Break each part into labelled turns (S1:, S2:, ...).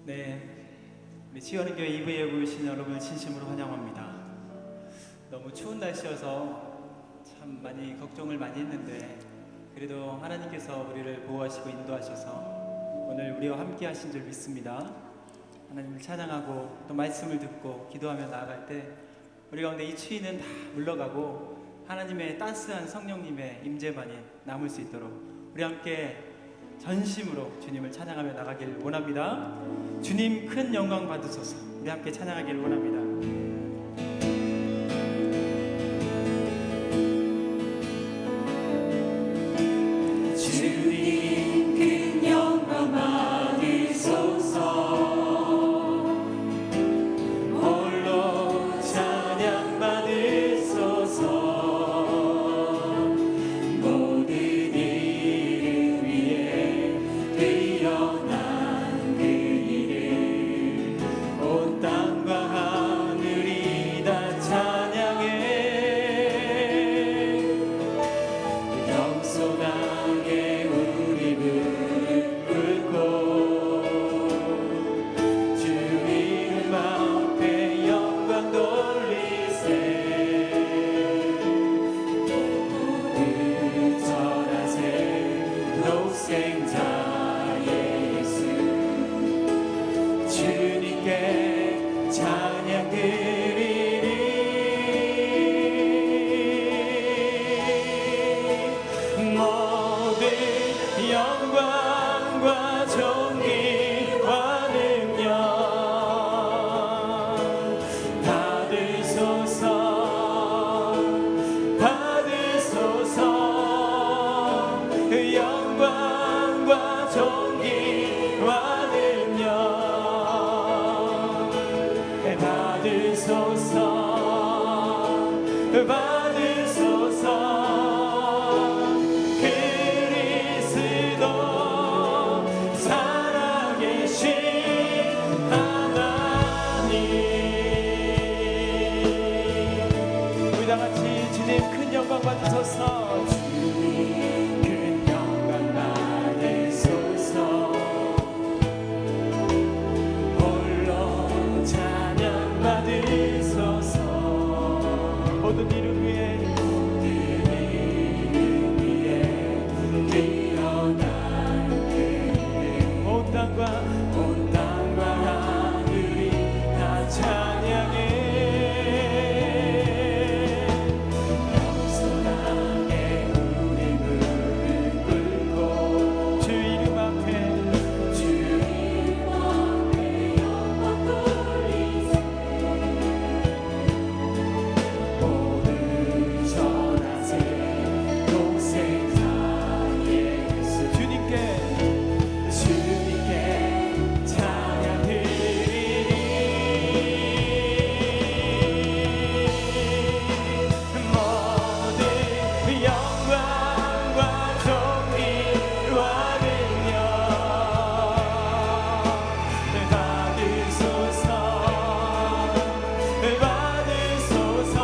S1: 네, 우리 지원은교회 이브에 오신 여러분을 진심으로 환영합니다. 너무 추운 날씨여서 참 많이 걱정을 많이 했는데 그래도 하나님께서 우리를 보호하시고 인도하셔서 오늘 우리와 함께 하신 줄 믿습니다. 하나님을 찬양하고 또 말씀을 듣고 기도하며 나아갈 때 우리 가운데 이 추위는 다 물러가고 하나님의 따스한 성령님의 임재만이 남을 수 있도록 우리 함께 전심으로 주님을 찬양하며 나가길 원합니다. 주님 큰 영광 받으소서. 우리 함께 찬양하길 원합니다.
S2: 주님 큰 영광 받으소서. 홀로 찬양 받으소서. 모든 이름 위에 뛰어난 그 이름 온 땅과 하늘이 다 찬양해. 겸손하게 우리 무릎 꿇고 주 이름 앞에 영광 돌리세. 모두 절하세. 독생자 예수 주님께 찬양 드리리. 모든 영광과 존귀와 능력 받으소서. 받으소서. 영광과 존귀와 능력 받으소서. 받으소서. 그리스도 살아계신 하나님.
S1: 우리 다 같이 주님 큰 영광 받으소서.
S2: 주님 큰 영광 받으소서. 홀로 찬양 받으소서.
S1: 모든 이름 위에
S2: 뛰어난 그 이름
S1: 온 땅과
S2: 온 땅과 하늘이 다 찬양해. 겸손하게 우리 무릎 꿇고
S1: 주 이름 앞에
S2: 주 이름 앞에 영광 돌리세. 모두 절하세. 독생자 예수
S1: 주님께
S2: 찬양 드리리. 모든 영광과 존귀와 능력 받으소서. 받으소서.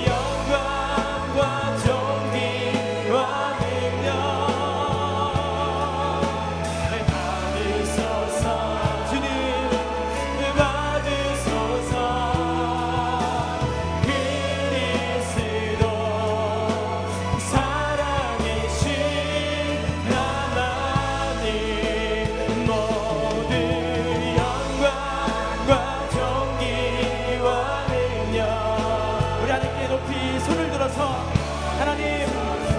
S2: 영광과 존귀와 능력 받으소서.
S1: 주님
S2: 받으소서. 그리스도 살아계신 하나님. 모든 영광과 존귀와 능력
S1: 우리 하나님께 높이 손을 들어서 하나님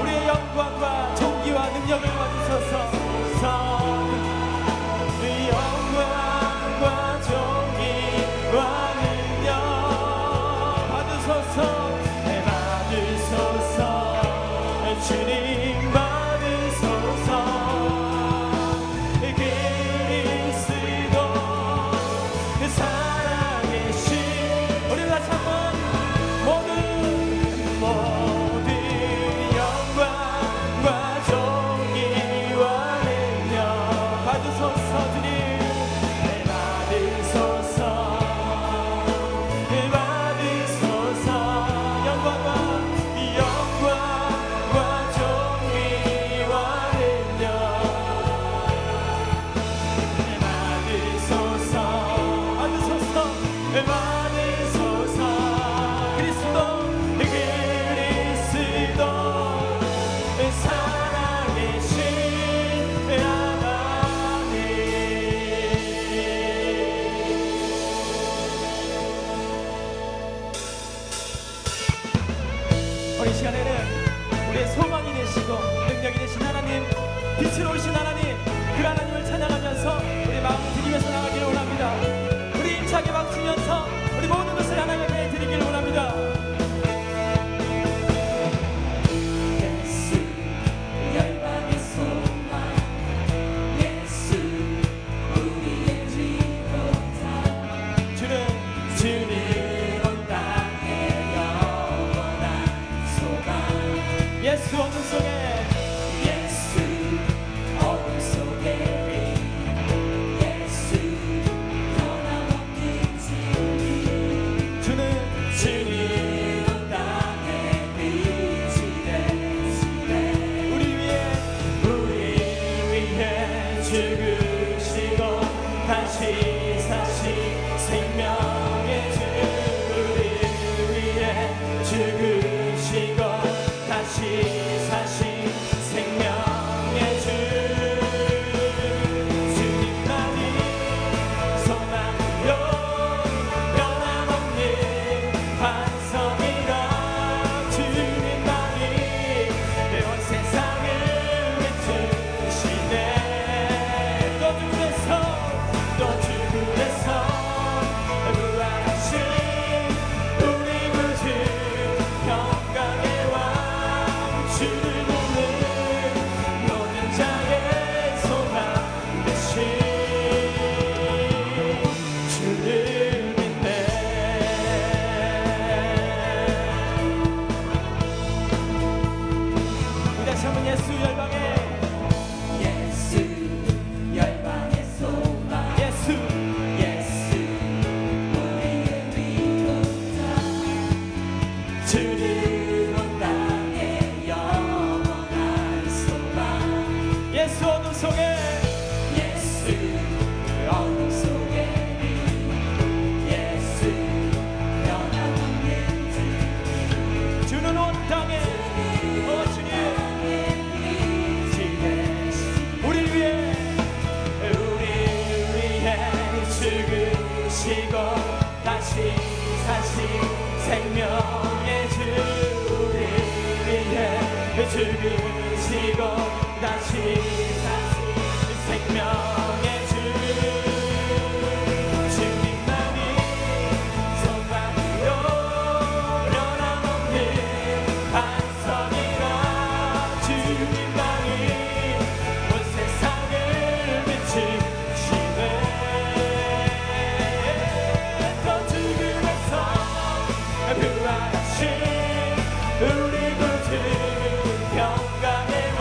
S1: 우리의 영광과 존귀와 능력을 받으소서.
S2: 영광과 존귀와 능력 받으소서. 받으소서. 주님 받으소서. 그리스도 살아계신
S1: 우리 다시 한번 모든
S2: 영광과 존귀와 능력
S1: 받으소서. 주님
S2: 받으소서. 받으소서. 영광과 존귀와 주는 온 땅에 영원한 소망. 예수 어둠 속에 예수 어둠 속에 예수 변함없는 주 주는 온 땅에 주님 우리를 위해 죽으시고 다시 사신 생명의 주 우리를 위해 죽으시고 다시 사신 생명의 주 주님만이 소망이요 변함없는 반석이라 주님만이 온 세상을 비추시네 또 죽음에서 부활하신 우리 구주 평강의 왕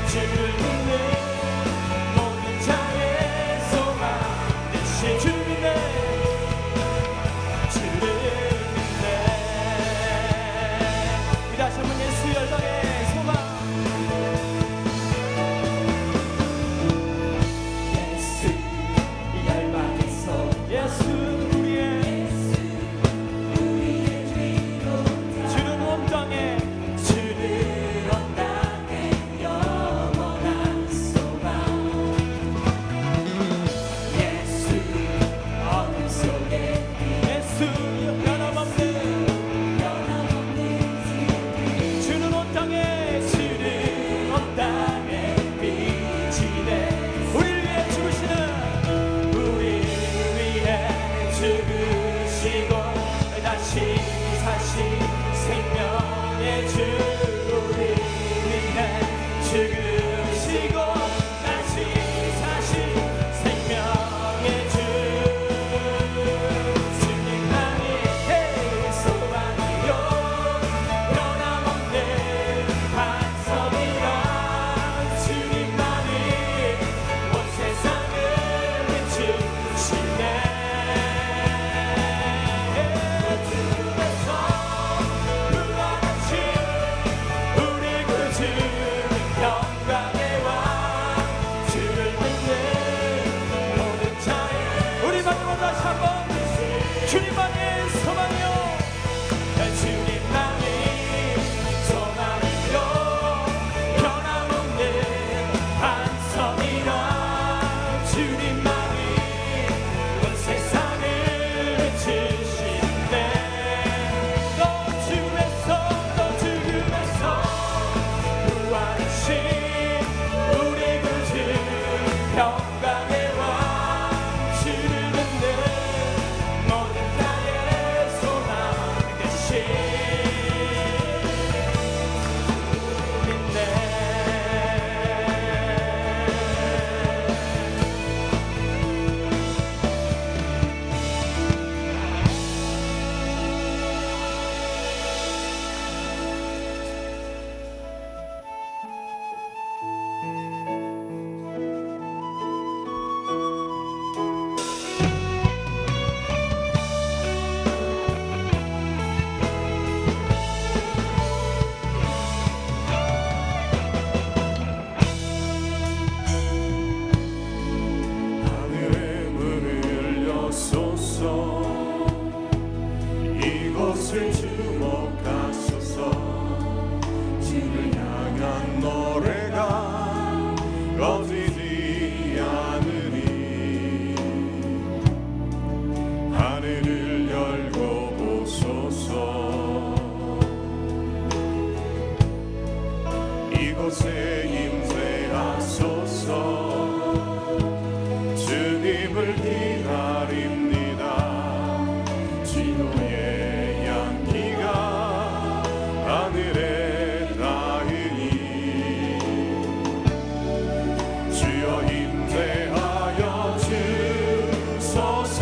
S2: 주를 믿는 모든 자의 소망 되신 주를 믿네 주를 믿네 우리 다시 한번 예수 열방의 소망 예수 열방의 소망 예수 주는 온 땅에 영원한 소망 예수 어둠 속에 예수 변함없는 주는 온 땅에 빛이네 우리를 위해 죽으시는 우리를 위해 죽으시고 다시 사신 생명의 주 우리 위해 죽으시고 다시 사신 생명의 주 주님만이 소망이요 변함없는 반석이라 주님만이 온 세상을 비추시네 우리 구주 평강의 왕 주를 믿는 모든 자의 우리 마지막 다시 한번 주님만이 소망이요 주님만이 소망이요 변함없는 반석이라 주님만이 온 세상을 비추시네 너 죽음에서 부활하신 우리 구주 평강의 왕 주를 믿는 모든 자의 소망 되신 믿네 하늘의 문을 여소서 이곳을 주목하소서 주를 향한 노래가 꺼지지 않으니 하늘을 열고 보소서 이곳에 임재하소서 주님을 기다립니다 진노의 양기가 하늘에 닿으니 주여 임재하여 주소서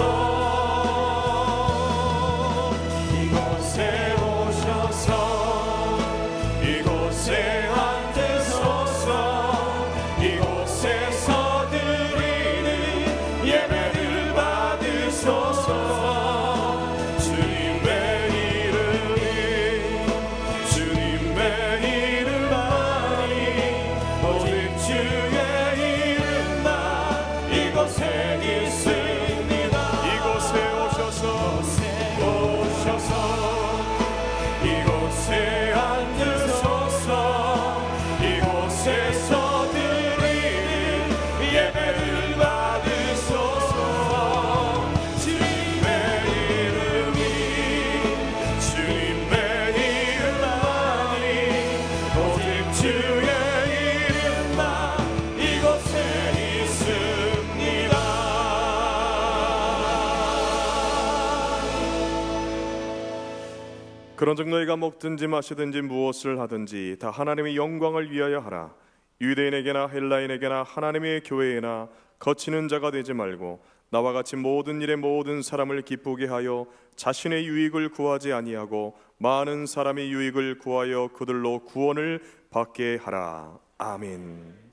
S2: 이곳에 오셔서 이곳에 앉으소서 오셔서 이곳에 앉으소서. 이곳에서 드리는 예배를 받으소서. 주님의 이름이 주님의 이름만이 오직 주의 이름만 이곳에 있습니다. 그런즉 너희가 먹든지 마시든지 무엇을 하든지 다 하나님의 영광을 위하여 하라. 유대인에게나 헬라인에게나 하나님의 교회에나 거치는 자가 되지 말고 나와 같이 모든 일에 모든 사람을 기쁘게 하여 자신의 유익을 구하지 아니하고 많은 사람의 유익을 구하여 그들로 구원을 받게 하라. 아멘.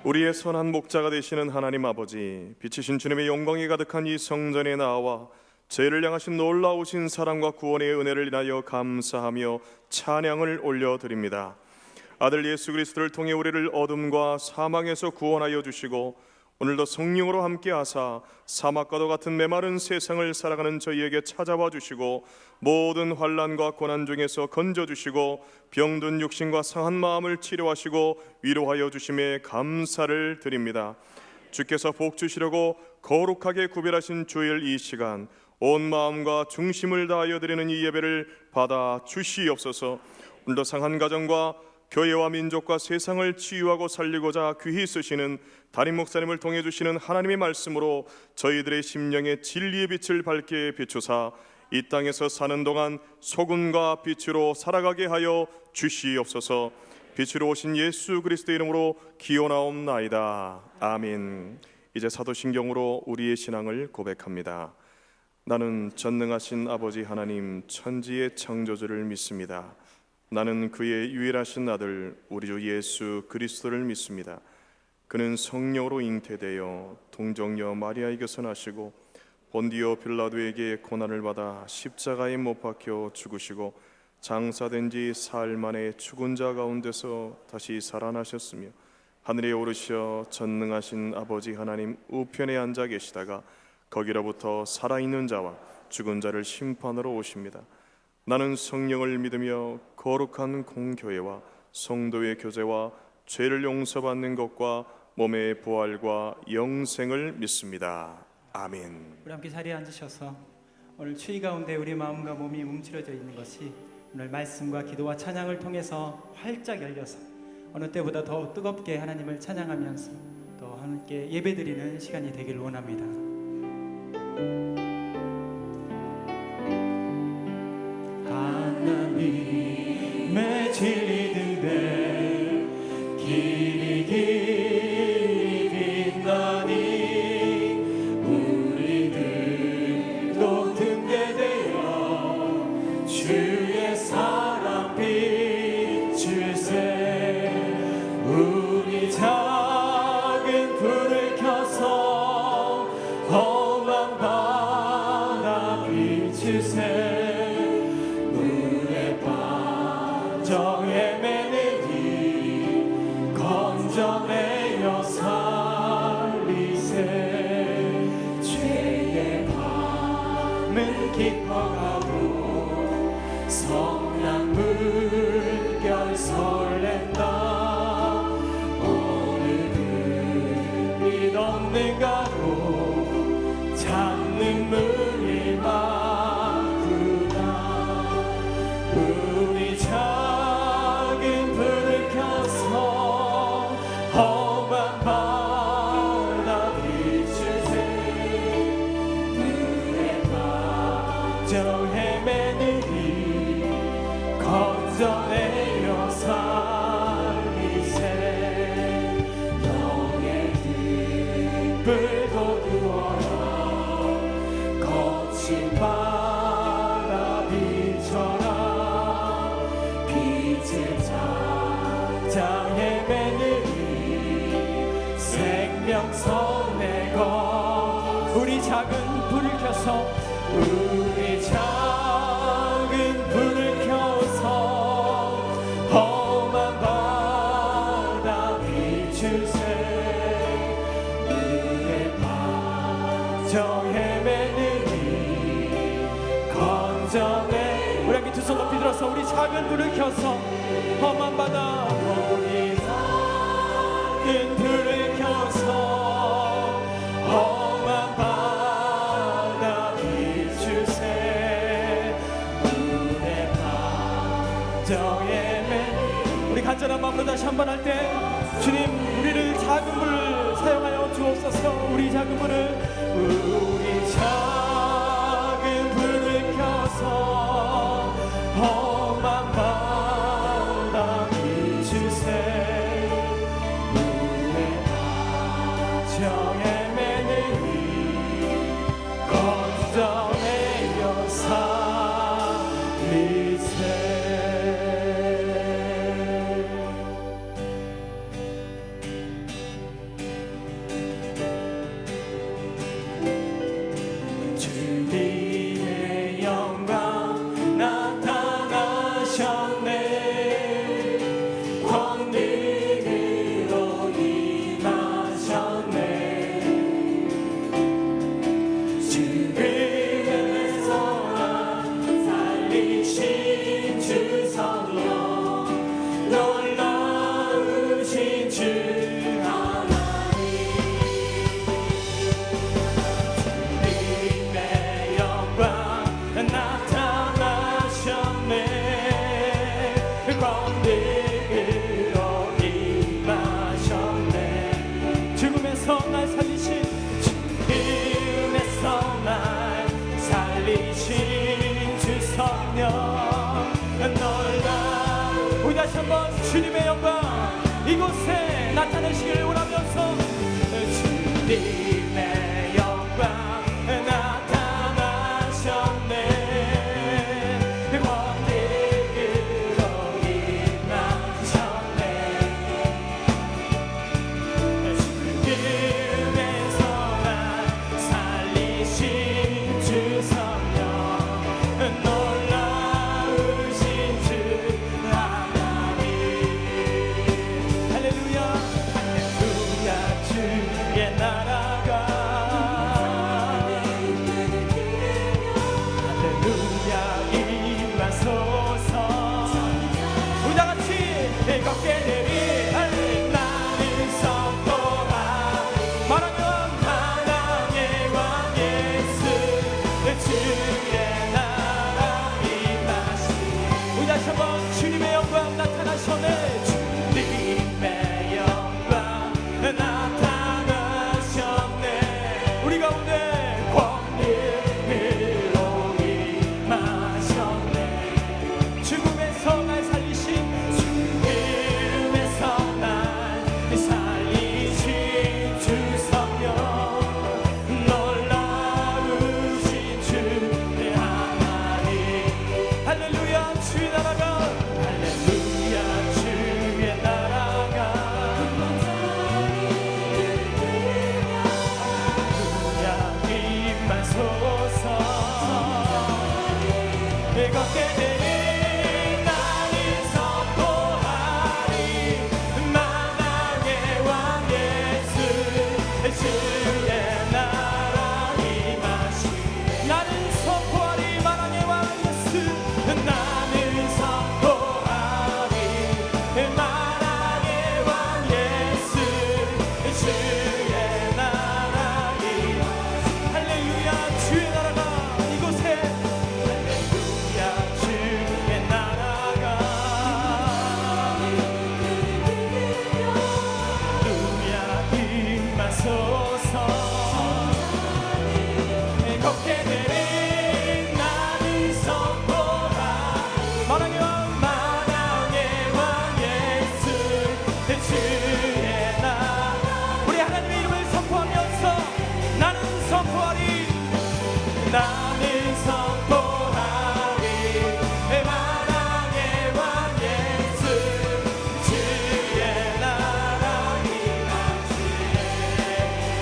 S2: 우리의 선한 목자가 되시는 하나님 아버지, 빛이신 주님의 영광이 가득한 이 성전에 나와 죄를 향하신 놀라우신 사랑과 구원의 은혜를 인하여 감사하며 찬양을 올려드립니다. 아들 예수 그리스도를 통해 우리를 어둠과 사망에서 구원하여 주시고 오늘도 성령으로 함께 하사 사막과도 같은 메마른 세상을 살아가는 저희에게 찾아와 주시고 모든 환난과 고난 중에서 건져주시고 병든 육신과 상한 마음을 치료하시고 위로하여 주심에 감사를 드립니다. 주께서 복 주시려고 거룩하게 구별하신 주일 이 시간 온 마음과 중심을 다하여 드리는 이 예배를 받아 주시옵소서. 오늘도 상한 가정과 교회와 민족과 세상을 치유하고 살리고자 귀히 쓰시는 담임 목사님을 통해 주시는 하나님의 말씀으로 저희들의 심령의 진리의 빛을 밝게 비추사 이 땅에서 사는 동안 소금과 빛으로 살아가게 하여 주시옵소서. 빛으로 오신 예수 그리스도의 이름으로 기원하옵나이다. 아멘. 이제 사도신경으로 우리의 신앙을 고백합니다. 나는 전능하신 아버지 하나님 천지의 창조주를 믿습니다. 나는 그의 유일하신 아들 우리 주 예수 그리스도를 믿습니다. 그는 성령으로 잉태되어 동정녀 마리아에게서 나시고 본디오 빌라도에게 고난을 받아 십자가에 못 박혀 죽으시고 장사된 지 사흘 만에 죽은 자 가운데서 다시 살아나셨으며 하늘에 오르셔 전능하신 아버지 하나님 우편에 앉아 계시다가 거기로부터 살아있는 자와 죽은 자를 심판하러 오십니다. 나는 성령을 믿으며 거룩한 공교회와 성도의 교제와 죄를 용서받는 것과 몸의 부활과 영생을 믿습니다. 아멘.
S1: 우리 함께 자리에 앉으셔서 오늘 추위 가운데 우리 마음과 몸이 움츠러져 있는 것이 오늘 말씀과 기도와 찬양을 통해서 활짝 열려서 어느 때보다 더 뜨겁게 하나님을 찬양하면서 또 함께 예배드리는 시간이 되길 원합니다. 하나님의 진리등대 길이 빛나니 우리들도 등대되어 주의 사랑 비추세. 우리 작은 불을 켜서 험한 바다 비추세. 헤매느니 건져내어 살리세. 죄의 밤은 깊어가고 성난 물결 설렌다. 어느 빛 없는가로 찾는 물이 많구나. 우리 작은 불을 켜서 험한 바다 비추세. 물에 빠져 헤매느니 건져내어 살리세. 너의 등불 거두어라. 거친 바다 비춰라. 빛을 찾아 헤매는 성내고 우리 작은 불을 켜서 우리 작은 불을 켜서 험한 바다 비추세 물에 빠져 헤매는 이 건져내 우리 함께 두 손 높이 들어서 우리 작은 불을 켜서 험한 바다 우리 작은 불을 켜서 험한 바다 비추세 물에 빠져 헤매는 우리 간절한 마음으로 다시 한번 할 때 주님 우리를 작은 불을 사용하여 주옵소서 우리 작은 불을 우리 작은 불을 켜서 험한 바다 비추세 물에 빠져 헤매는 이 건져내려 살리세 주님의 영광 나타나셨네 권능으로 임하셨네 죽음에서 살리신 주 성령 놀라우신 주 하나님 주님의 영광 나타나셨네 권능으로 임하셨네 죽음에서 날 살리신 죽음에서 날 살리신 주 성령 놀라 우리 다시 한번 주님의 영광 이곳에 나타내시길 원하면서 주님의 영광 나타나셨네 권능으로 임하셨네 죽음에서 날 살리신 주 성령 놀라우신 주 하나님 할렐루야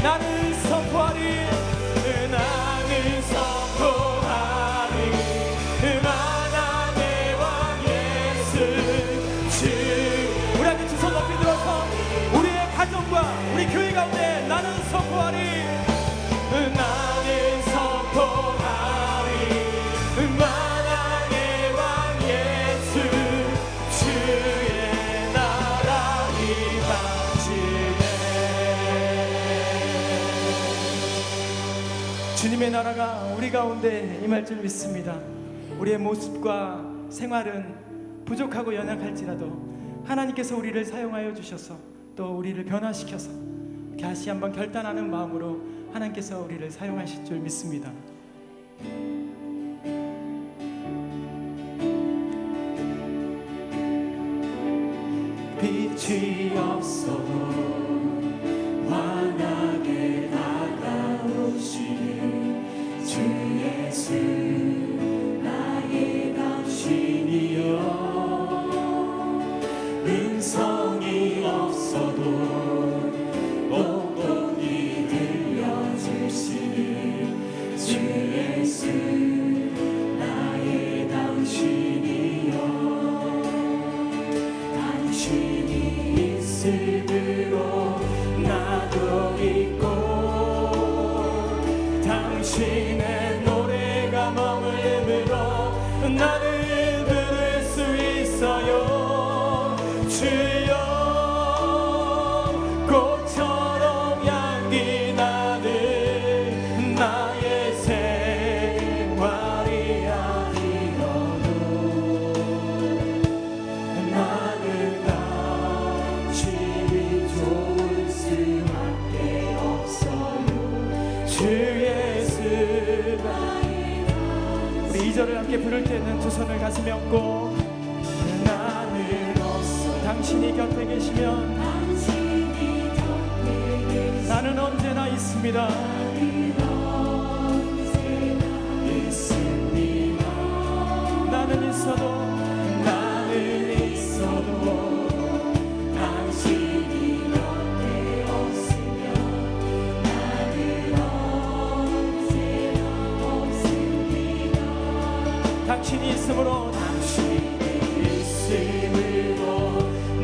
S1: 나는 선포하리 나는 선포하리 만왕의 왕 예수 주 우리 함께 두 손 높이 들어서 우리의 가정과 우리 교회 가운데 나는 선포하리 나는 선포하리 만왕의 왕 예수 주의 나라 임하시네. 주님의 나라가 우리 가운데 임할 줄 믿습니다. 우리의 모습과 생활은 부족하고 연약할지라도 하나님께서 우리를 사용하여 주셔서 또 우리를 변화시켜서 다시 한번 결단하는 마음으로 하나님께서 우리를 사용하실 줄 믿습니다. 빛이 없어도 환하게 다가오시는 주 예수 나의 당신이여 음성이 없어도 똑똑히 들려주시는 주 예수 나의 당신이여 당신이 있음으로 나도 있고 당신의 노래가 머물므로 나는 부를 수 있어요. 주여 꽃처럼 향기 나는 나의 생활이 아니어도 나는 당신이 좋을 수밖에 없어요. 주 예수 우리 2절을 함께 부를 때는 두 손을 가슴에 얹고 나는 당신이 곁에 계시면 나는 언제나 있습니다. 나는 있어도 당신이 곁에 없으면 나는 언제나 없습니다. 당신이 있으므로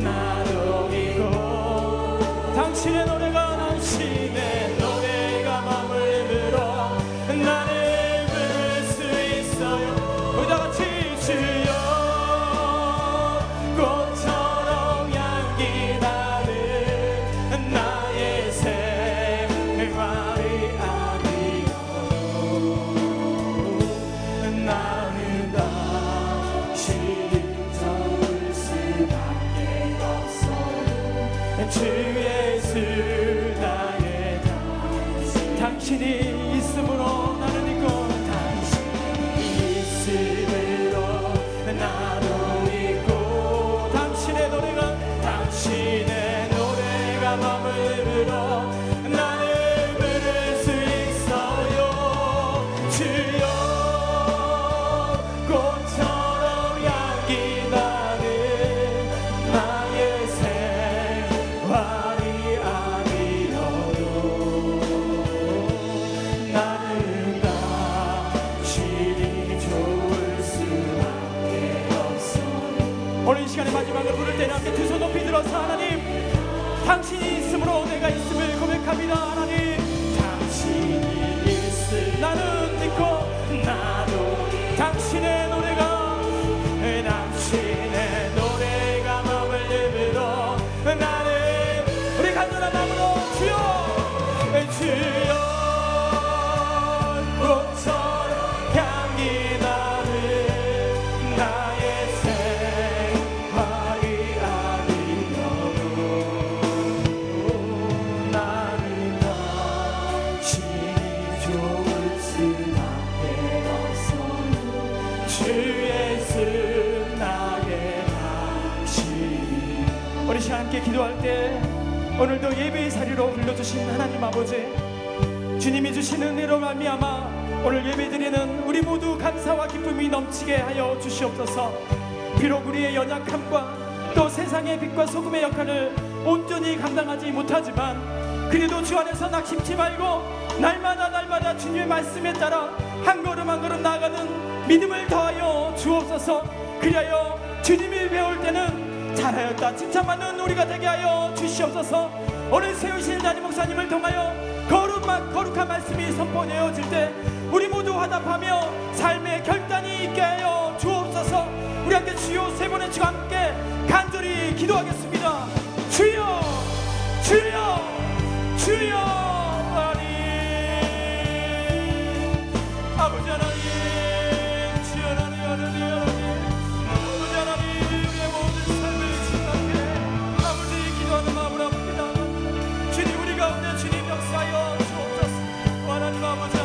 S1: 나도 있고 당신의 노래가 머물므로 나는 부를 수 있어요. 우리 다같이 주여 꽃처럼 향기 나는 나의 생활이 아니어도 나는 당신이 좋을 수밖에 없어요. 주 예수 나의 당신이 있음으로 나는 있고 당신이 있음으로 나도 있고 당신의 노래가 머물므로 나는 부를 수 있어요. 주여 꽃처럼 향기 나는 나의 생활이 아니어도 나는 당신이 좋을 수밖에 없어요. 오늘 이 시간의 마지막을 부를 때는 함께 두 손 높이 들어서 하나님 당신이 있으므로 내가 있음을 고백합니다. 하나님 당신이 있음 나는 믿고 나도 당신의 노래가 머물므로 나는 우리 간절한 마음으로 주여 꽃처럼 향기 나는 나의 생활이 아니어도 나는 당신이 좋을 수밖에 없어요. 주 예수 나의 당신. 우리 시간 함께 기도할 때 오늘도 예배의 자리로 불러주신 하나님 아버지 주님이 주시는 은혜로 말미암아 오늘 예배드리는 우리 모두 감사와 기쁨이 넘치게 하여 주시옵소서. 비록 우리의 연약함과 또 세상의 빛과 소금의 역할을 온전히 감당하지 못하지만 그래도 주 안에서 낙심치 말고 날마다 주님의 말씀에 따라 한 걸음 한 걸음 나아가는 믿음을 더하여 주옵소서. 그리하여 주님이 배울 때는 잘하였다 칭찬받는 우리가 되게 하여 주시옵소서. 오늘 세우신 담임 목사님을 통하여 거룩한 말씀이 선포되어질 때 우리 모두 화답하며 삶의 결단이 있게 하여 주옵소서. 우리 함께 주여 세 번의 주와 함께 간절히 기도하겠습니다. 주여 주여 주여 하나님, 아버지 하나님, 주여 하나님, 아버지 하나님의 모든 삶을 지나게 아버지 기도하는 마음을 합니다. 주님 우리 가운데 주님 역사하여 주옵소서. 하나님 아버지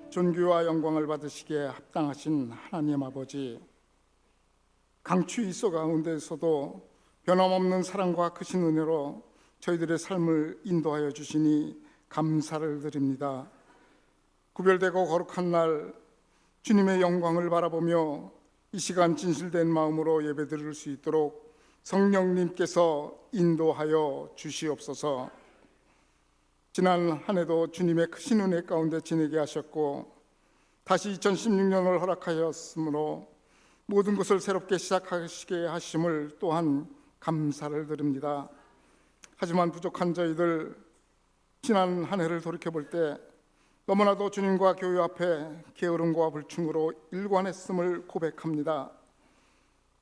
S3: 존귀와 영광을 받으시기에 합당하신 하나님 아버지, 강추위 속 가운데서도 변함없는 사랑과 크신 은혜로 저희들의 삶을 인도하여 주시니 감사를 드립니다. 구별되고 거룩한 날 주님의 영광을 바라보며 이 시간 진실된 마음으로 예배드릴 수 있도록 성령님께서 인도하여 주시옵소서. 지난 한 해도 주님의 크신 은혜 가운데 지내게 하셨고 다시 2016년을 허락하였으므로 모든 것을 새롭게 시작하시게 하심을 또한 감사를 드립니다. 하지만 부족한 저희들 지난 한 해를 돌이켜볼 때 너무나도 주님과 교회 앞에 게으름과 불충으로 일관했음을 고백합니다.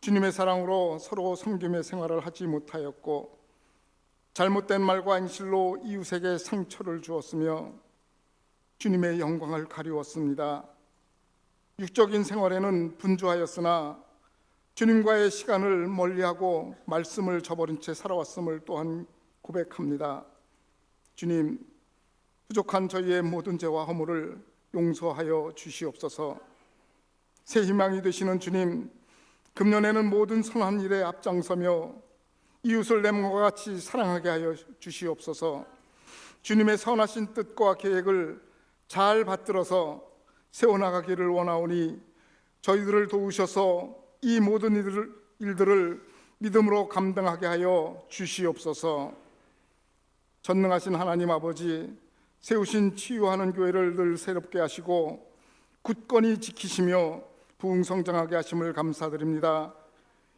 S3: 주님의 사랑으로 서로 섬김의 생활을 하지 못하였고 잘못된 말과 행실로 이웃에게 상처를 주었으며 주님의 영광을 가리웠습니다. 육적인 생활에는 분주하였으나 주님과의 시간을 멀리하고 말씀을 저버린 채 살아왔음을 또한 고백합니다. 주님, 부족한 저희의 모든 죄와 허물을 용서하여 주시옵소서. 새 희망이 되시는 주님, 금년에는 모든 선한 일에 앞장서며 이웃을 내 몸과 같이 사랑하게 하여 주시옵소서. 주님의 선하신 뜻과 계획을 잘 받들어서 세워나가기를 원하오니 저희들을 도우셔서 이 모든 일들을 믿음으로 감당하게 하여 주시옵소서. 전능하신 하나님 아버지, 세우신 치유하는 교회를 늘 새롭게 하시고 굳건히 지키시며 부흥성장하게 하심을 감사드립니다.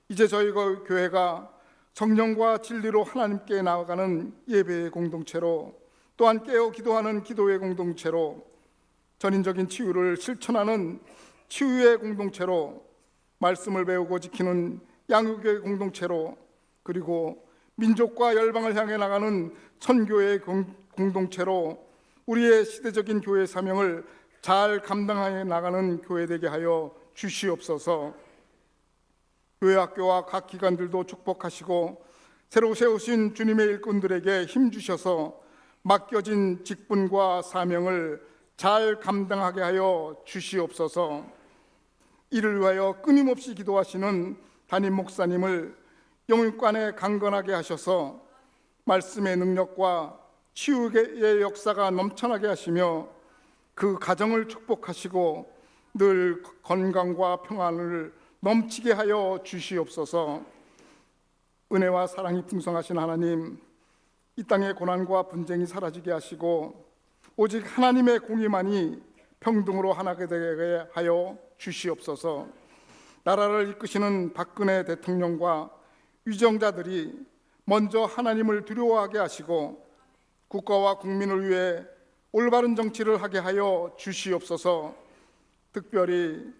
S3: 이제 저희 교회가 성령과 진리로 하나님께 나아가는 예배의 공동체로, 또한 깨어 기도하는 기도의 공동체로, 전인적인 치유를 실천하는 치유의 공동체로, 말씀을 배우고 지키는 양육의 공동체로, 그리고 민족과 열방을 향해 나가는 선교의 공동체로 우리의 시대적인 교회 사명을 잘 감당해 나가는 교회 되게 하여 주시옵소서. 교회 학교와 각 기관들도 축복하시고 새로 세우신 주님의 일꾼들에게 힘 주셔서 맡겨진 직분과 사명을 잘 감당하게 하여 주시옵소서. 이를 위하여 끊임없이 기도하시는 담임 목사님을 영육간에 강건하게 하셔서 말씀의 능력과 치유의 역사가 넘쳐나게 하시며 그 가정을 축복하시고 늘 건강과 평안을 넘치게 하여 주시옵소서. 은혜와 사랑이 풍성하신 하나님, 이 땅의 고난과 분쟁이 사라지게 하시고 오직 하나님의 공의만이 평등으로 하나가 되게 하여 주시옵소서. 나라를 이끄시는 박근혜 대통령과 위정자들이 먼저 하나님을 두려워하게 하시고 국가와 국민을 위해 올바른 정치를 하게 하여 주시옵소서. 특별히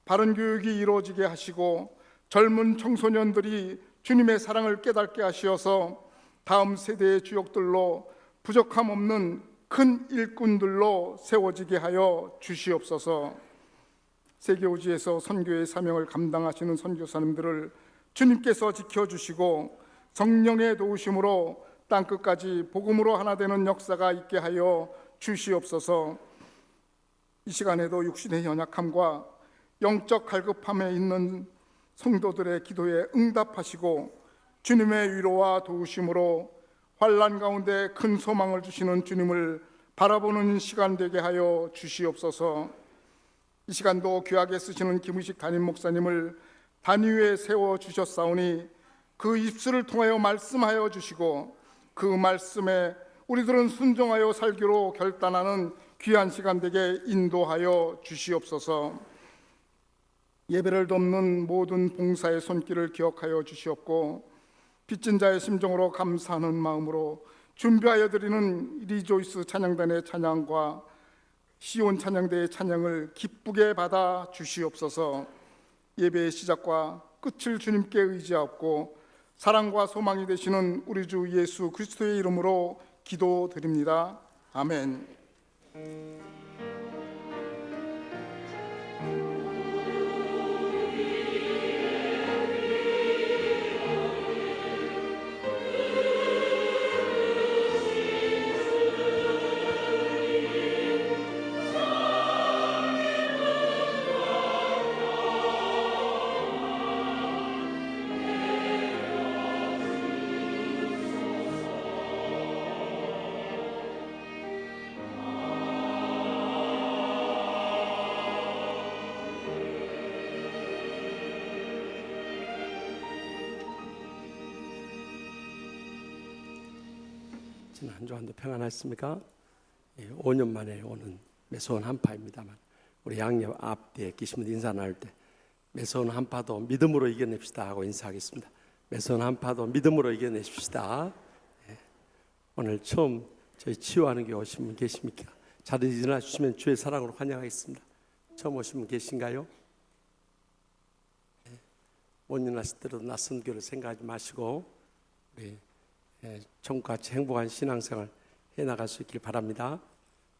S3: 바른 교육이 이루어지게 하시고 젊은 청소년들이 주님의 사랑을 깨닫게 하시어서 다음 세대의 주역들로 부족함 없는 큰 일꾼들로 세워지게 하여 주시옵소서. 세계오지에서 선교의 사명을 감당하시는 선교사님들을 주님께서 지켜주시고 성령의 도우심으로 땅끝까지 복음으로 하나 되는 역사가 있게 하여 주시옵소서. 이 시간에도 육신의 연약함과 영적 갈급함에 있는 성도들의 기도에 응답하시고 주님의 위로와 도우심으로 환난 가운데 큰 소망을 주시는 주님을 바라보는 시간 되게 하여 주시옵소서. 이 시간도 귀하게 쓰시는 김의식 담임 목사님을 단위에 세워 주셨사오니 그 입술을 통하여 말씀하여 주시고 그 말씀에 우리들은 순종하여 살기로 결단하는 귀한 시간 되게 인도하여 주시옵소서. 예배를 돕는 모든 봉사의 손길을 기억하여 주시옵고 빚진 자의 심정으로 감사하는 마음으로 준비하여 드리는 리조이스 찬양단의 찬양과 시온 찬양대의 찬양을 기쁘게 받아 주시옵소서. 예배의 시작과 끝을 주님께 의지하옵고 사랑과 소망이 되시는 우리 주 예수 그리스도의 이름으로 기도드립니다. 아멘.
S4: 한 주간도 평안하셨습니까? 5년 만에 오는 매서운 한파입니다만 우리 양옆 앞뒤에 계시면 인사 나눌 때 매서운 한파도 믿음으로 이겨냅시다 하고 인사하겠습니다. 매서운 한파도 믿음으로 이겨내십시다. 오늘 처음 저희 치유하는 게 오신 분 계십니까? 자리에 일어나 주시면 주의 사랑으로 환영하겠습니다. 처음 오신 분 계신가요? 못 일어나시더라도 낯선 교를 생각하지 마시고 우리 천국같이 행복한 신앙생활 해나갈 수 있길 바랍니다.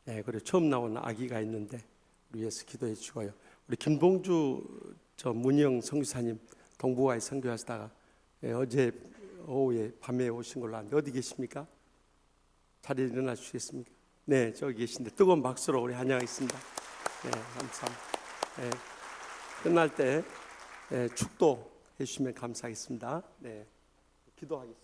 S4: 그리고 처음 나온 아기가 있는데 우리 위해서 기도해 주고요. 우리 김봉주 문희영 선교사님 동부가에 선교하시다가 어제 오후에 밤에 오신 걸로 아는데 어디 계십니까? 자리에 일어나 주시겠습니까? 네, 저기 계신데 뜨거운 박수로 우리 환영하겠습니다. 네, 감사합니다. 끝날 때 축도 해주시면 감사하겠습니다. 네, 기도하겠습니다.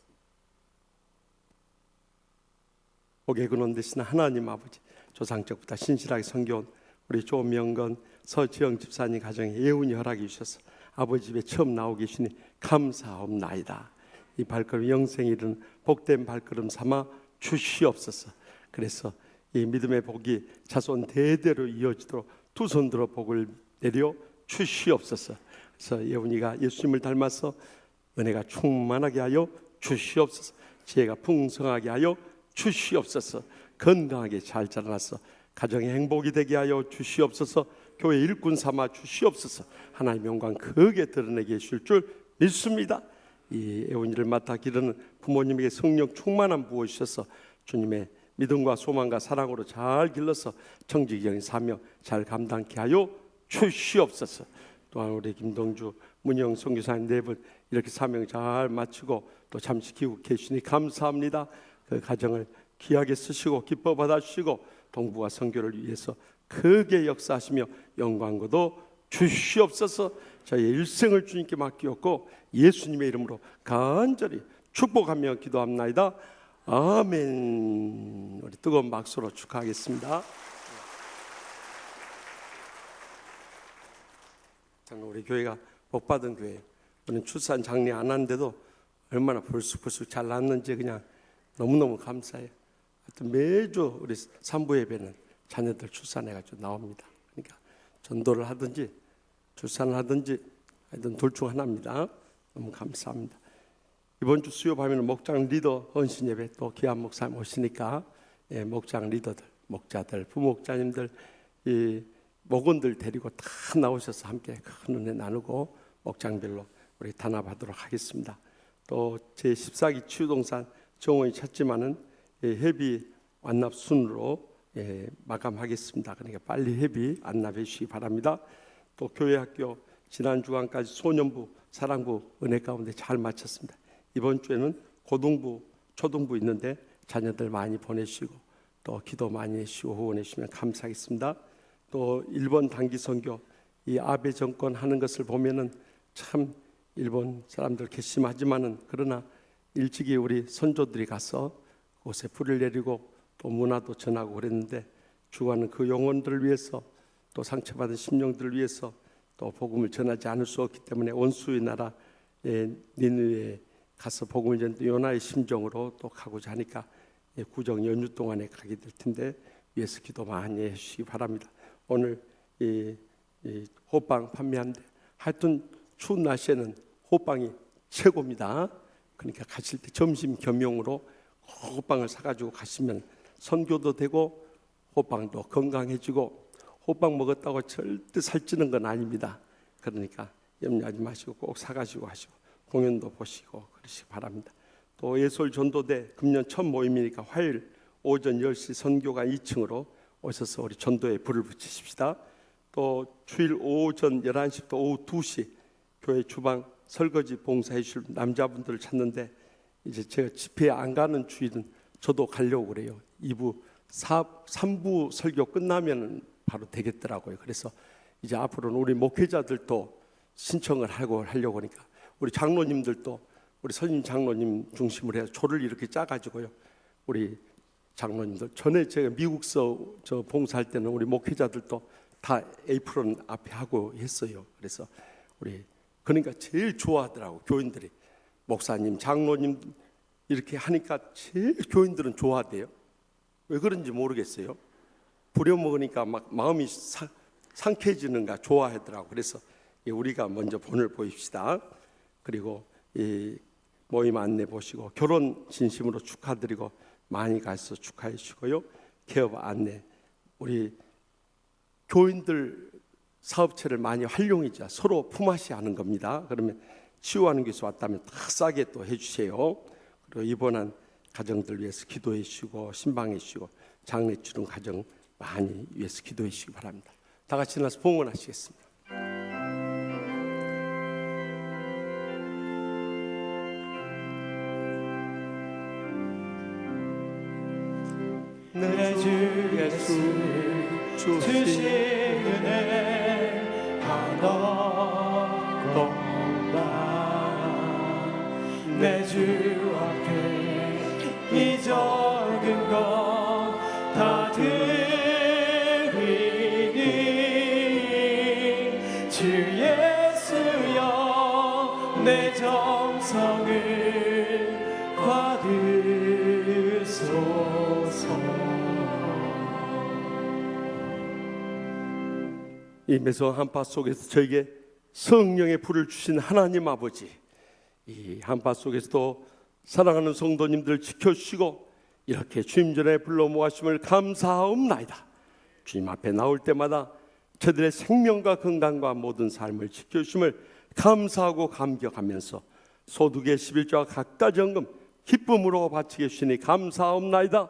S4: 복의 근원 되시는 하나님 아버지, 조상적부터 신실하게 섬겨온 우리 조명건 서지영 집사님 가정에 예훈이 허락해 주셔서 아버지 집에 처음 나오고 계시니 감사옵나이다. 이 발걸음 영생에 이르는 복된 발걸음 삼아 주시옵소서. 그래서 이 믿음의 복이 자손 대대로 이어지도록 두 손 들어 복을 내려 주시옵소서. 그래서 예훈이가 예수님을 닮아서 은혜가 충만하게 하여 주시옵소서. 지혜가 풍성하게 하여 주시옵소서. 건강하게 잘 자라나서 가정의 행복이 되게 하여 주시옵소서. 교회 일꾼 삼아 주시옵소서. 하나님의 영광 크게 드러내게 해주실 줄 믿습니다. 이 애원이를 맡아 기르는 부모님에게 성령 충만한 부어 주셔서 주님의 믿음과 소망과 사랑으로 잘 길러서 정직적인 사명 잘 감당케 하여 주시옵소서. 또한 우리 김동주 문영 선교사님 네 분 이렇게 사명 잘 마치고 또 잠시 귀국 계시니 감사합니다. 그 가정을 귀하게 쓰시고 기뻐 받아주시고 동부가 선교를 위해서 크게 역사하시며 영광도 주시옵소서. 저희의 일생을 주님께 맡기었고 예수님의 이름으로 간절히 축복하며 기도합나이다. 아멘. 우리 뜨거운 박수로 축하하겠습니다. 우리 교회가 복받은 교회예요. 우리는 출산 장례 안 하는데도 얼마나 불쑥불쑥 잘 났는지 그냥 너무너무 감사해요. 하여튼 매주 우리 산부 예배는 자녀들 출산해가지고 나옵니다. 그러니까 전도를 하든지 출산을 하든지 하여튼 둘 중 하나입니다. 너무 감사합니다. 이번 주 수요 밤에는 목장 리더 헌신 예배 또 귀한 목사님 오시니까 목장 리더들, 목자들, 부목자님들, 이 목원들 데리고 다 나오셔서 함께 큰 은혜 나누고 목장별로 우리 단합하도록 하겠습니다. 또 제14기 치유동산 정원이 찼지만은 회비 완납 순으로 마감하겠습니다. 그러니까 빨리 회비 안납해 주시기 바랍니다. 또 교회 학교 지난 주간까지 소년부, 사랑부 은혜 가운데 잘 마쳤습니다. 이번 주에는 고등부, 초등부 있는데 자녀들 많이 보내시고 또 기도 많이 해주시고 후원해 주시면 감사하겠습니다. 또 1번 단기 선교 이 아베 정권 하는 것을 보면은 참 일본 사람들 괘씸하지만은 그러나 일찍이 우리 선조들이 가서 그곳에 불을 내리고 또 문화도 전하고 그랬는데 주가는 그 영혼들을 위해서 또 상처받은 심령들을 위해서 또 복음을 전하지 않을 수 없기 때문에 원수의 나라 니느웨에 가서 복음을 전하는 요나의 심정으로 또 가고자 하니까 구정 연휴 동안에 가게 될 텐데 위에서 기도 많이 해주시기 바랍니다. 오늘 이 호빵 판매하는데 하여튼 추운 날씨에는 호빵이 최고입니다. 그러니까 가실 때 점심 겸용으로 호빵을 사가지고 가시면 선교도 되고 호빵도 건강해지고 호빵 먹었다고 절대 살찌는 건 아닙니다. 그러니까 염려하지 마시고 꼭 사가지고 하시고 공연도 보시고 그러시기 바랍니다. 또 예솔 전도대 금년 첫 모임이니까 화요일 오전 10시 선교가 2층으로 오셔서 우리 전도에 불을 붙이십시다. 또 주일 오전 11시부터 오후 2시 교회 주방 설거지 봉사해 주실 남자분들을 찾는데 이제 제가 집회에 안 가는 주일은 저도 가려고 그래요. 2부 3부 설교 끝나면 바로 되겠더라고요. 그래서 이제 앞으로는 우리 목회자들도 신청을 하려고 하니까 우리 장로님들도 우리 선임 장로님 중심으로 해서 조를 이렇게 짜가지고요. 우리 장로님들 전에 제가 미국서 저 봉사할 때는 우리 목회자들도 다 에이프론 앞에 하고 했어요. 그래서 우리 그러니까 제일 좋아하더라고 교인들이. 목사님, 장로님 이렇게 하니까 제일 교인들은 좋아하대요. 왜 그런지 모르겠어요. 부려먹으니까 막 마음이 상쾌해지는가 좋아하더라고. 그래서 우리가 먼저 본을 보입시다. 그리고 이 모임 안내 보시고 결혼 진심으로 축하드리고 많이 가서 축하해 주시고요. 개업 안내 우리 교인들 사업체를 많이 활용이자 서로 품앗이 하는 겁니다. 그러면 치유하는 교수 왔다면 다 싸게 또 해주세요. 그리고 입원한 가정들 위해서 기도해 주시고 신방해 주시고 장례 치른 가정 많이 위해서 기도해 주시기 바랍니다. 다 같이 나서 봉헌하시겠습니다.
S1: 내 주 예수 주신 은혜 하나도 없다. 내 주 앞에 이 적은 것 다 드리니 주 예수여 내 정성을 받으소서.
S4: 이 매서 한파 속에서 저에게 성령의 불을 주신 하나님 아버지, 이 한파 속에서도 사랑하는 성도님들 지켜주시고 이렇게 주님 전에 불러 모아심을 감사하옵나이다. 주님 앞에 나올 때마다 저들의 생명과 건강과 모든 삶을 지켜주심을 감사하고 감격하면서 소득의 11조와 각다 정금 기쁨으로 바치게 주시니 감사하옵나이다.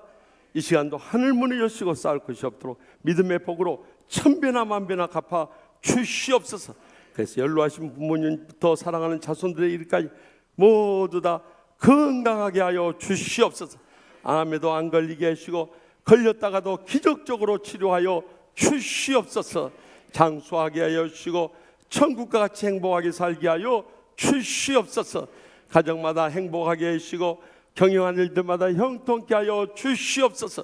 S4: 이 시간도 하늘 문을 여시고 쌓을 것이 없도록 믿음의 복으로 천배나 만배나 갚아 주시옵소서. 그래서 연로하신 부모님부터 사랑하는 자손들의 일까지 모두 다 건강하게 하여 주시옵소서. 암에도 안 걸리게 하시고 걸렸다가도 기적적으로 치료하여 주시옵소서. 장수하게 하여 주시고 천국과 같이 행복하게 살게 하여 주시옵소서. 가정마다 행복하게 하시고 경영하는 일들마다 형통케 하여 주시옵소서.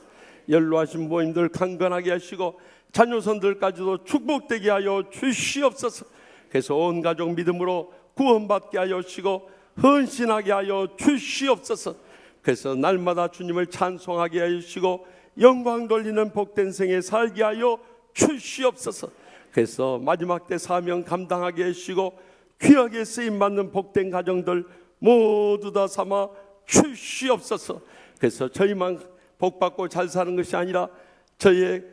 S4: 연로하신 부모님들 강건하게 하시고 자녀손들까지도 축복되게 하여 주시옵소서. 그래서 온 가족 믿음으로 구원받게 하여 주시고 헌신하게 하여 주시옵소서. 그래서 날마다 주님을 찬송하게 하여 주시고 영광 돌리는 복된 생에 살게 하여 주시옵소서. 그래서 마지막 때 사명 감당하게 해주시고 귀하게 쓰임받는 복된 가정들 모두 다 삼아 주시옵소서. 그래서 저희만 복받고 잘 사는 것이 아니라 저희의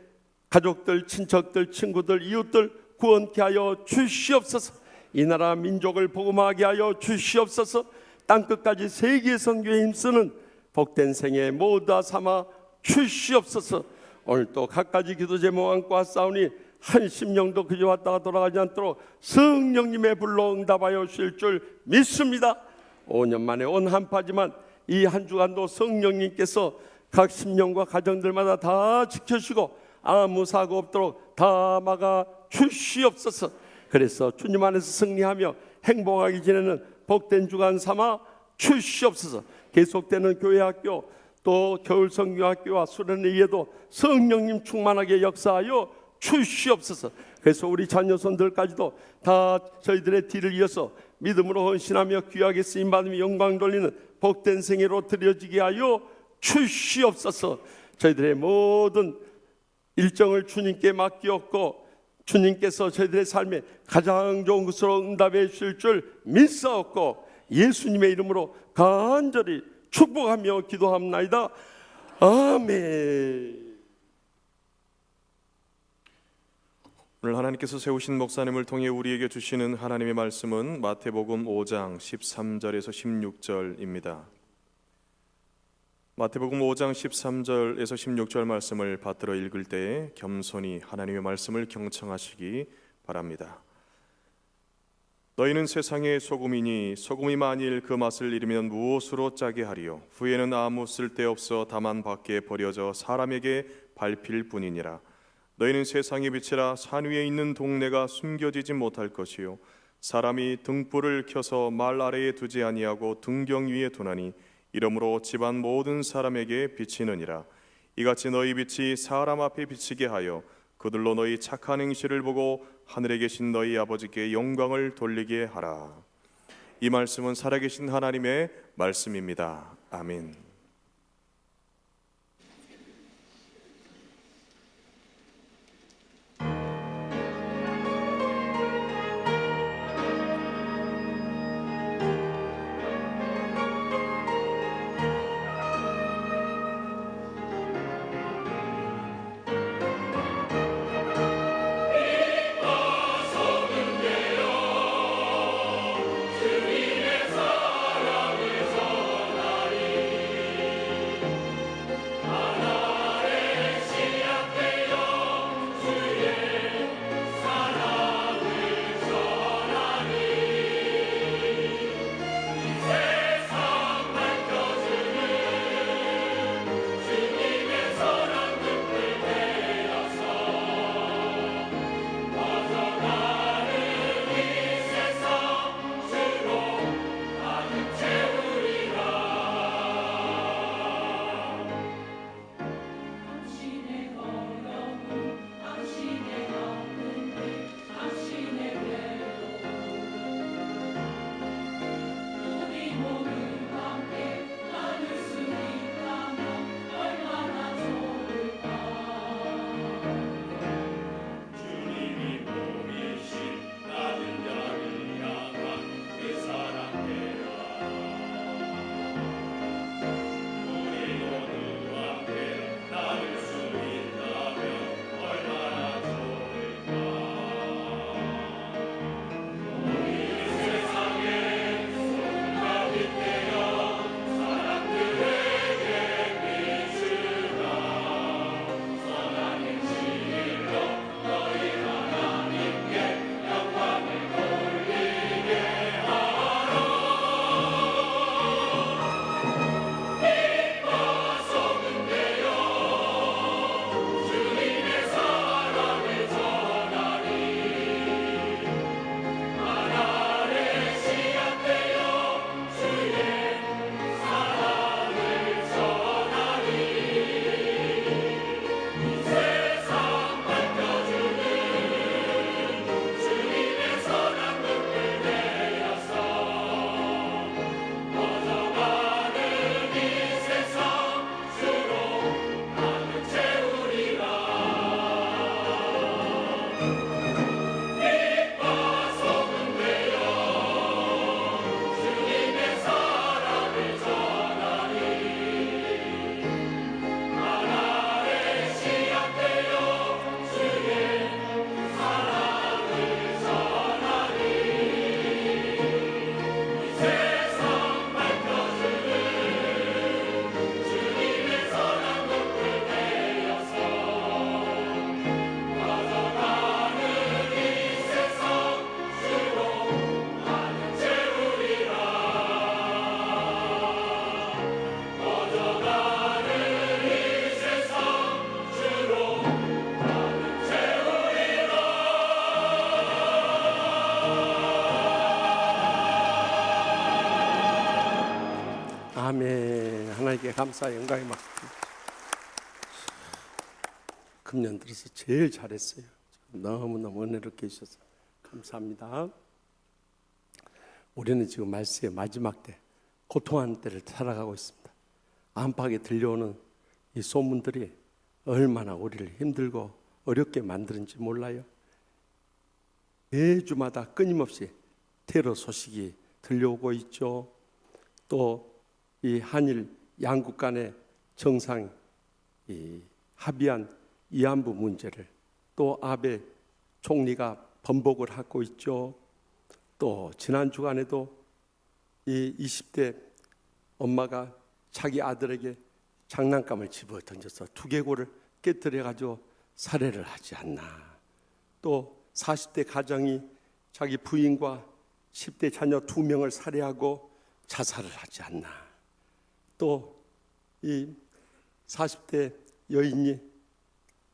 S4: 가족들, 친척들, 친구들, 이웃들 구원케 하여 주시옵소서. 이 나라 민족을 복음하게 하여 주시옵소서. 땅끝까지 세계 선교에 힘쓰는 복된 생에 모두 다 삼아 주시옵소서. 오늘 또 갖가지 기도 제목 안고 왔사오니 한 심령도 그저 왔다가 돌아가지 않도록 성령님의 불로 응답하여 주실 줄 믿습니다. 5년 만에 온 한파지만 이 한 주간도 성령님께서 각 심령과 가정들마다 다 지켜주시고 아무 사고 없도록 다 막아 주시옵소서. 그래서 주님 안에서 승리하며 행복하게 지내는 복된 주간 삼아 주시옵소서. 계속되는 교회학교 또 겨울 성교학교와 수련회에도 성령님 충만하게 역사하여 주시옵소서. 그래서 우리 자녀손들까지도 다 저희들의 뒤를 이어서 믿음으로 헌신하며 귀하게 쓰임받으며 영광 돌리는 복된 생애로 드려지게 하여 주시옵소서. 저희들의 모든 일정을 주님께 맡기었고 주님께서 저희들의 삶에 가장 좋은 것으로 응답해 주실 줄 믿사옵고 예수님의 이름으로 간절히 축복하며 기도합나이다. 아멘.
S2: 오늘 하나님께서 세우신 목사님을 통해 우리에게 주시는 하나님의 말씀은 마태복음 5장 13절에서 16절입니다. 마태복음 5장 13절에서 16절 말씀을 받들어 읽을 때에 겸손히 하나님의 말씀을 경청하시기 바랍니다. 너희는 세상의 소금이니 소금이 만일 그 맛을 잃으면 무엇으로 짜게 하리요? 후에는 아무 쓸데없어 다만 밖에 버려져 사람에게 밟힐 뿐이니라. 너희는 세상의 빛이라. 산 위에 있는 동네가 숨겨지지 못할 것이요 사람이 등불을 켜서 말 아래에 두지 아니하고 등경 위에 두나니 이러므로 집안 모든 사람에게 비치느니라. 이같이 너희 빛이 사람 앞에 비치게 하여 그들로 너희 착한 행실을 보고 하늘에 계신 너희 아버지께 영광을 돌리게 하라. 이 말씀은 살아계신 하나님의 말씀입니다. 아멘.
S4: 하나님께 감사 영광의 말씀. 금년 들어서 제일 잘했어요. 너무너무 은혜롭게 해주셔서 감사합니다. 우리는 지금 말세의 마지막 때, 고통하는 때를 살아가고 있습니다. 안팎에 들려오는 이 소문들이 얼마나 우리를 힘들고 어렵게 만드는지 몰라요. 매주마다 끊임없이 테러 소식이 들려오고 있죠. 또 이 한일 양국 간의 정상 합의한 위안부 문제를 또 아베 총리가 번복을 하고 있죠. 또 지난 주간에도 이 20대 엄마가 자기 아들에게 장난감을 집어 던져서 두개골을 깨뜨려 가지고 살해를 하지 않나. 또 40대 가정이 자기 부인과 10대 자녀 2명을 살해하고 자살을 하지 않나. 또 이 40대 여인이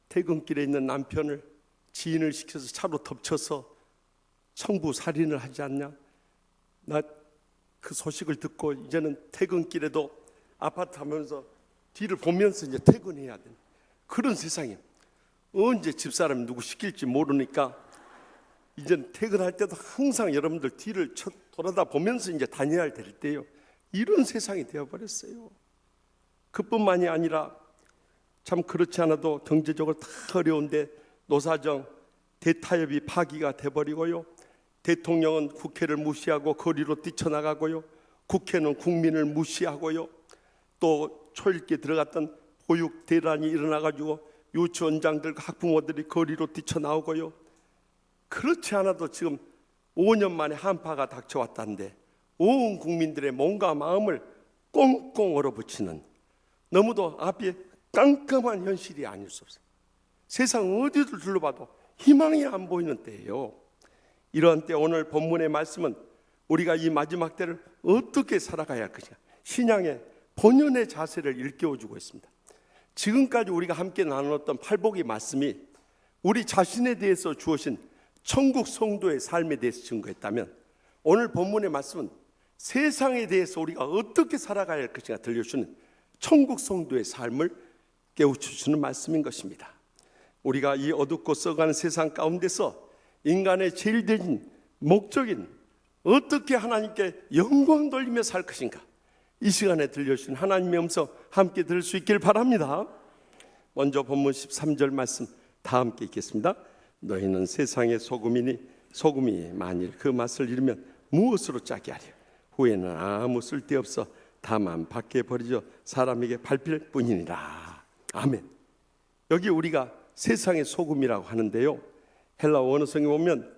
S4: 퇴근길에 있는 남편을 지인을 시켜서 차로 덮쳐서 청부 살인을 하지 않냐. 나 그 소식을 듣고 이제는 퇴근길에도 아파트 하면서 뒤를 보면서 이제 퇴근해야 되는 그런 세상에, 언제 집사람이 누구 시킬지 모르니까 이제는 퇴근할 때도 항상 여러분들 뒤를 돌아다 보면서 이제 다녀야 될 때요. 이런 세상이 되어버렸어요. 그뿐만이 아니라 참 그렇지 않아도 경제적으로 다 어려운데 노사정 대타협이 파기가 돼버리고요. 대통령은 국회를 무시하고 거리로 뛰쳐나가고요. 국회는 국민을 무시하고요. 또 초읽기에 들어갔던 보육 대란이 일어나가지고 유치원장들과 학부모들이 거리로 뛰쳐나오고요. 그렇지 않아도 지금 5년 만에 한파가 닥쳐왔다는데 온 국민들의 몸과 마음을 꽁꽁 얼어붙이는 너무도 앞에 깜깜한 현실이 아닐 수 없어요. 세상 어디를 둘러봐도 희망이 안 보이는 때예요. 이런 때 오늘 본문의 말씀은 우리가 이 마지막 때를 어떻게 살아가야 할 것인가, 신앙의 본연의 자세를 일깨워주고 있습니다. 지금까지 우리가 함께 나눴던 팔복의 말씀이 우리 자신에 대해서 주어진 천국 성도의 삶에 대해서 증거했다면, 오늘 본문의 말씀은 세상에 대해서 우리가 어떻게 살아가야 할 것인가 들려주는 천국 성도의 삶을 깨우쳐주는 말씀인 것입니다. 우리가 이 어둡고 썩어가는 세상 가운데서 인간의 제일 대진 목적인 어떻게 하나님께 영광 돌리며 살 것인가, 이 시간에 들려주신 하나님의 음성 함께 들을 수 있길 바랍니다. 먼저 본문 13절 말씀 다 함께 읽겠습니다. 너희는 세상의 소금이니 소금이 만일 그 맛을 잃으면 무엇으로 짜게 하려. 후에는 아무 쓸데없어 다만 밖에 버리져 사람에게 밟힐 뿐이니라. 아멘. 여기 우리가 세상의 소금이라고 하는데요, 헬라 원어성에 보면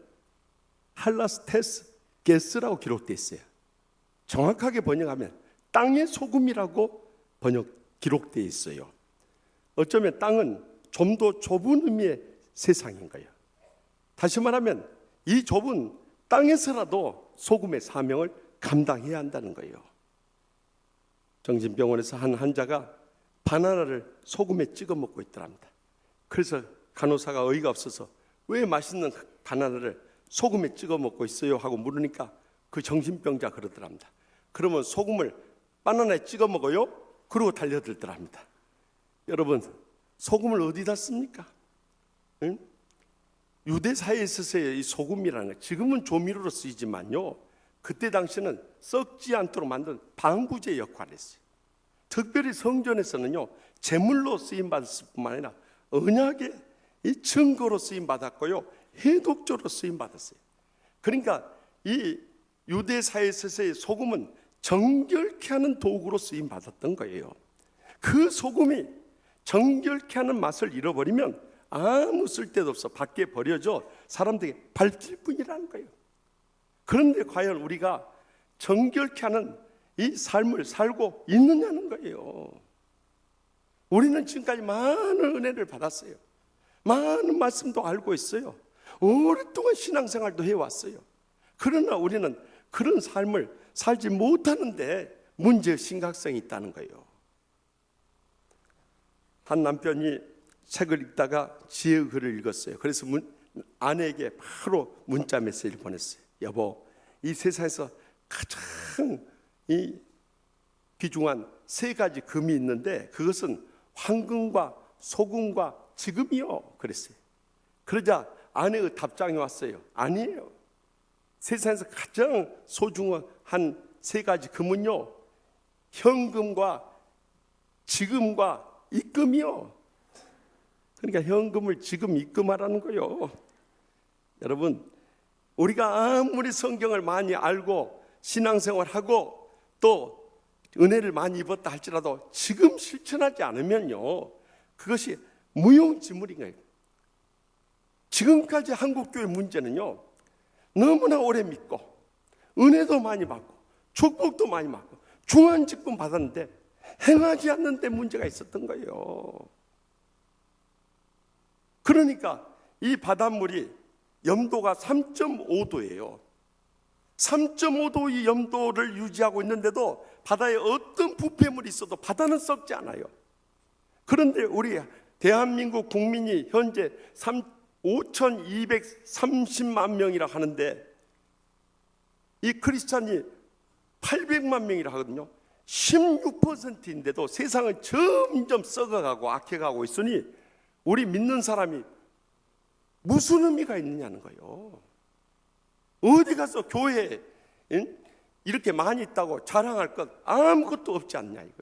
S4: 할라스테스 게스라고 기록되어 있어요. 정확하게 번역하면 땅의 소금이라고 기록되어 있어요. 어쩌면 땅은 좀 더 좁은 의미의 세상인 거예요. 다시 말하면 이 좁은 땅에서라도 소금의 사명을 감당해야 한다는 거예요. 정신병원에서 한 환자가 바나나를 소금에 찍어 먹고 있더랍니다. 그래서 간호사가 어이가 없어서 왜 맛있는 바나나를 소금에 찍어 먹고 있어요? 하고 물으니까 그 정신병자 그러더랍니다. 그러면 소금을 바나나에 찍어 먹어요? 그러고 달려들더랍니다. 여러분, 소금을 어디다 씁니까? 응? 유대 사회에 있어서의 이 소금이라는 거, 지금은 조미료로 쓰이지만요, 그때 당시는 썩지 않도록 만든 방부제 역할을 했어요. 특별히 성전에서는요, 제물로 쓰임 받았을 뿐만 아니라 언약의 이 증거로 쓰임 받았고요, 해독조로 쓰임 받았어요. 그러니까 이 유대 사회에서의 소금은 정결케 하는 도구로 쓰임 받았던 거예요. 그 소금이 정결케 하는 맛을 잃어버리면 아무 쓸데도 없어 밖에 버려져 사람들에게 밟힐 뿐이라는 거예요. 그런데 과연 우리가 정결케 하는 이 삶을 살고 있느냐는 거예요. 우리는 지금까지 많은 은혜를 받았어요. 많은 말씀도 알고 있어요. 오랫동안 신앙생활도 해왔어요. 그러나 우리는 그런 삶을 살지 못하는데 문제의 심각성이 있다는 거예요. 한 남편이 책을 읽다가 지혜의 글을 읽었어요. 그래서 아내에게 바로 문자 메시지를 보냈어요. 여보, 이 세상에서 가장 이 귀중한 세 가지 금이 있는데 그것은 황금과 소금과 지금이요 그랬어요. 그러자 아내의 답장이 왔어요. 아니에요. 세상에서 가장 소중한 세 가지 금은요, 현금과 지금과 입금이요. 그러니까 현금을 지금 입금하라는 거요. 여러분, 우리가 아무리 성경을 많이 알고 신앙생활하고 또 은혜를 많이 입었다 할지라도 지금 실천하지 않으면요, 그것이 무용지물인 거예요. 지금까지 한국교회 문제는요, 너무나 오래 믿고 은혜도 많이 받고 축복도 많이 받고 중한 직분 받았는데 행하지 않는 데 문제가 있었던 거예요. 그러니까 이 바닷물이 염도가 3.5도예요. 3.5도 이 염도를 유지하고 있는데도 바다에 어떤 부패물이 있어도 바다는 썩지 않아요. 그런데 우리 대한민국 국민이 현재 5,230만 명이라 하는데 이 크리스찬이 800만 명이라 하거든요. 16%인데도 세상은 점점 썩어가고 악해가고 있으니 우리 믿는 사람이 무슨 의미가 있느냐는 거예요. 어디 가서 교회에 이렇게 많이 있다고 자랑할 것 아무것도 없지 않냐 이거예요.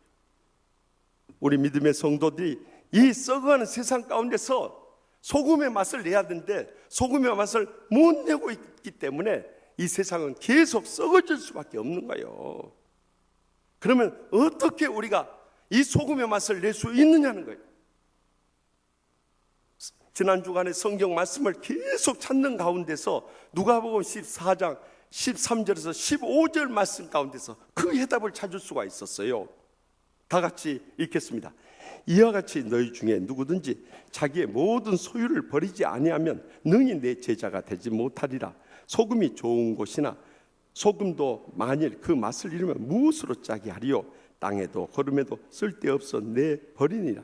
S4: 우리 믿음의 성도들이 이 썩어가는 세상 가운데서 소금의 맛을 내야 되는데 소금의 맛을 못 내고 있기 때문에 이 세상은 계속 썩어질 수밖에 없는 거예요. 그러면 어떻게 우리가 이 소금의 맛을 낼 수 있느냐는 거예요. 지난 주간에 성경 말씀을 계속 찾는 가운데서 누가복음 14장 13절에서 15절 말씀 가운데서 그 해답을 찾을 수가 있었어요. 다 같이 읽겠습니다. 이와 같이 너희 중에 누구든지 자기의 모든 소유를 버리지 아니하면 능히 내 제자가 되지 못하리라. 소금이 좋은 곳이나 소금도 만일 그 맛을 잃으면 무엇으로 짜게 하리요? 땅에도 거름에도 쓸데없어 내 버리니라.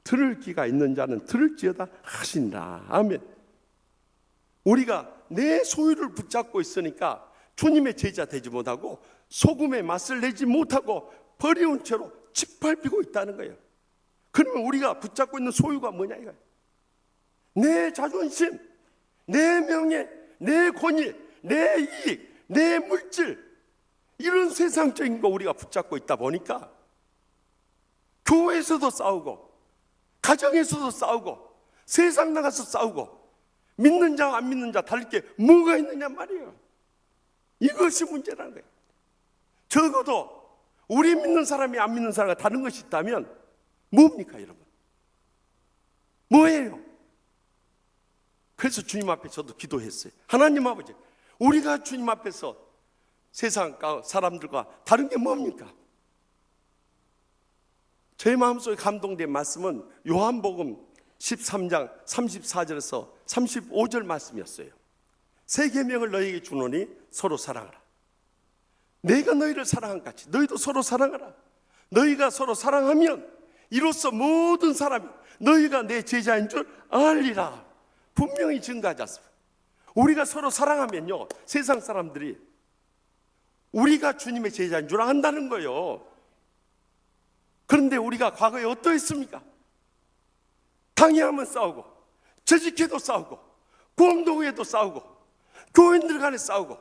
S4: 들을 귀가 있는 자는 들을지어다 하시니라. 아멘. 우리가 내 소유를 붙잡고 있으니까 주님의 제자 되지 못하고 소금의 맛을 내지 못하고 버리운 채로 짓밟히고 있다는 거예요. 그러면 우리가 붙잡고 있는 소유가 뭐냐 이거예요. 내 자존심, 내 명예, 내 권위, 내 이익, 내 물질, 이런 세상적인 거 우리가 붙잡고 있다 보니까 교회에서도 싸우고 가정에서도 싸우고 세상 나가서 싸우고 믿는 자와 안 믿는 자 다를 게 뭐가 있느냐 말이에요. 이것이 문제라는 거예요. 적어도 우리 믿는 사람이 안 믿는 사람과 다른 것이 있다면 뭡니까 여러분? 뭐예요? 그래서 주님 앞에 저도 기도했어요. 하나님 아버지, 우리가 주님 앞에서 세상 사람들과 다른 게 뭡니까? 제 마음속에 감동된 말씀은 요한복음 13장 34절에서 35절 말씀이었어요. 새 계명을 너희에게 주노니 서로 사랑하라. 내가 너희를 사랑한 같이 너희도 서로 사랑하라. 너희가 서로 사랑하면 이로써 모든 사람이 너희가 내 제자인 줄 알리라. 분명히 증거하지 않습니까? 우리가 서로 사랑하면요, 세상 사람들이 우리가 주님의 제자인 줄 안다는 거예요. 그런데 우리가 과거에 어떠했습니까? 당해하면 싸우고, 재직해도 싸우고, 공동회도 싸우고, 교인들 간에 싸우고,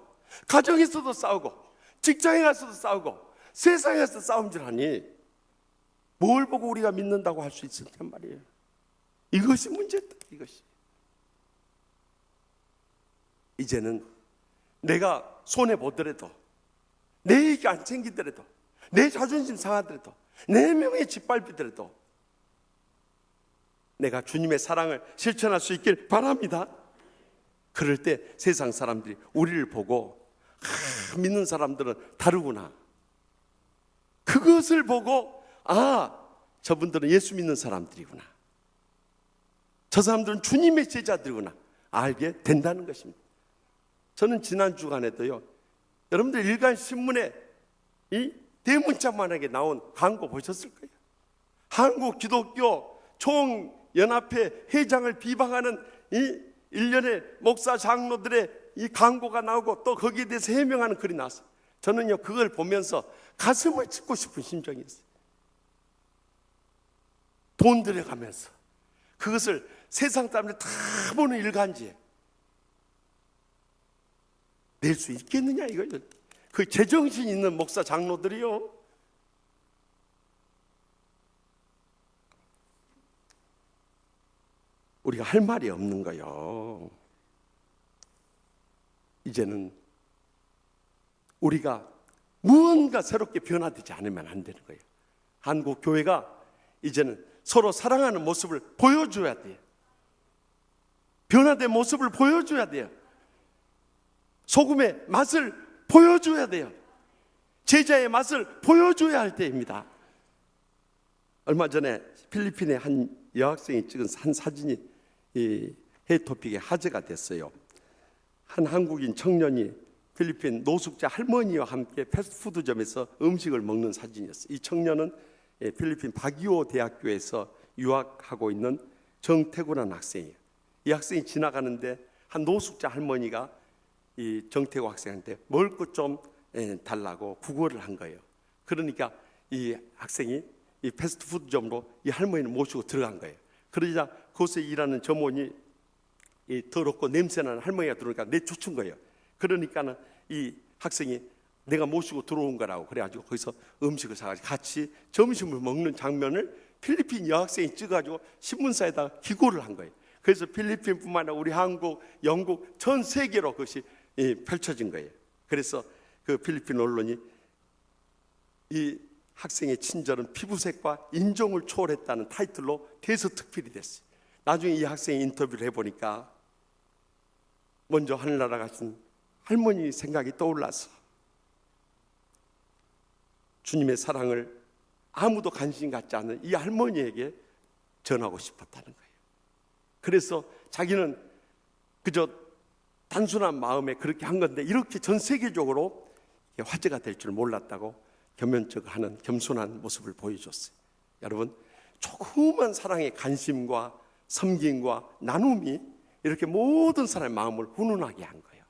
S4: 가정에서도 싸우고, 직장에 가서도 싸우고, 세상에서 싸움 줄 하니 뭘 보고 우리가 믿는다고 할 수 있었단 말이에요. 이것이 문제다. 이것이. 이제는 내가 손해보더라도, 내 얘기 안 챙기더라도, 내 자존심 상하더라도, 내 명예 짓밟히더라도 내가 주님의 사랑을 실천할 수 있길 바랍니다. 그럴 때 세상 사람들이 우리를 보고 믿는 사람들은 다르구나, 그것을 보고 저분들은 예수 믿는 사람들이구나, 저 사람들은 주님의 제자들이구나 알게 된다는 것입니다. 저는 지난 주간에도요, 여러분들 일간신문에 이 대문짝만하게 나온 광고 보셨을 거예요. 한국 기독교 총연합회 회장을 비방하는 이 일련의 목사 장로들의 이 광고가 나오고 또 거기에 대해서 해명하는 글이 나왔어요. 저는요 그걸 보면서 가슴을 찢고 싶은 심정이었어요. 돈 들여가면서 그것을 세상 사람들 다 보는 일간지에 낼 수 있겠느냐 이거예요. 그 제정신 있는 목사 장로들이요, 우리가 할 말이 없는 거예요. 이제는 우리가 무언가 새롭게 변화되지 않으면 안 되는 거예요. 한국 교회가 이제는 서로 사랑하는 모습을 보여줘야 돼요. 변화된 모습을 보여줘야 돼요. 소금의 맛을 보여줘야 돼요. 제자의 맛을 보여줘야 할 때입니다. 얼마 전에 필리핀의 한 여학생이 찍은 한 사진이 이 헤이토픽의 화제가 됐어요. 한 한국인 청년이 필리핀 노숙자 할머니와 함께 패스트푸드점에서 음식을 먹는 사진이었어요. 이 청년은 필리핀 바기오 대학교에서 유학하고 있는 정태구라는 학생이에요. 이 학생이 지나가는데 한 노숙자 할머니가 이 정태구 학생한테 먹을 것 좀 달라고 구걸을 한 거예요. 그러니까 이 학생이 이 패스트푸드점으로 이 할머니를 모시고 들어간 거예요. 그러자 그곳에 일하는 점원이 이 더럽고 냄새나는 할머니가 들어오니까 내쫓은 거예요. 그러니까는 이 학생이 내가 모시고 들어온 거라고 그래가지고 거기서 음식을 사가지고 같이 점심을 먹는 장면을 필리핀 여학생이 찍어가지고 신문사에다가 기고를 한 거예요. 그래서 필리핀뿐만 아니라 우리 한국, 영국, 전 세계로 그것이 펼쳐진 거예요. 그래서 그 필리핀 언론이 이 학생의 친절은 피부색과 인종을 초월했다는 타이틀로 대서특필이 됐어요. 나중에 이 학생이 인터뷰를 해보니까 먼저 하늘나라 가신 할머니 생각이 떠올라서 주님의 사랑을 아무도 관심 갖지 않는 이 할머니에게 전하고 싶었다는 거예요. 그래서 자기는 그저 단순한 마음에 그렇게 한 건데 이렇게 전 세계적으로 화제가 될 줄 몰랐다고 겸연쩍하는 겸손한 모습을 보여줬어요. 여러분, 조그만 사랑의 관심과 섬김과 나눔이 이렇게 모든 사람의 마음을 훈훈하게 한 거예요.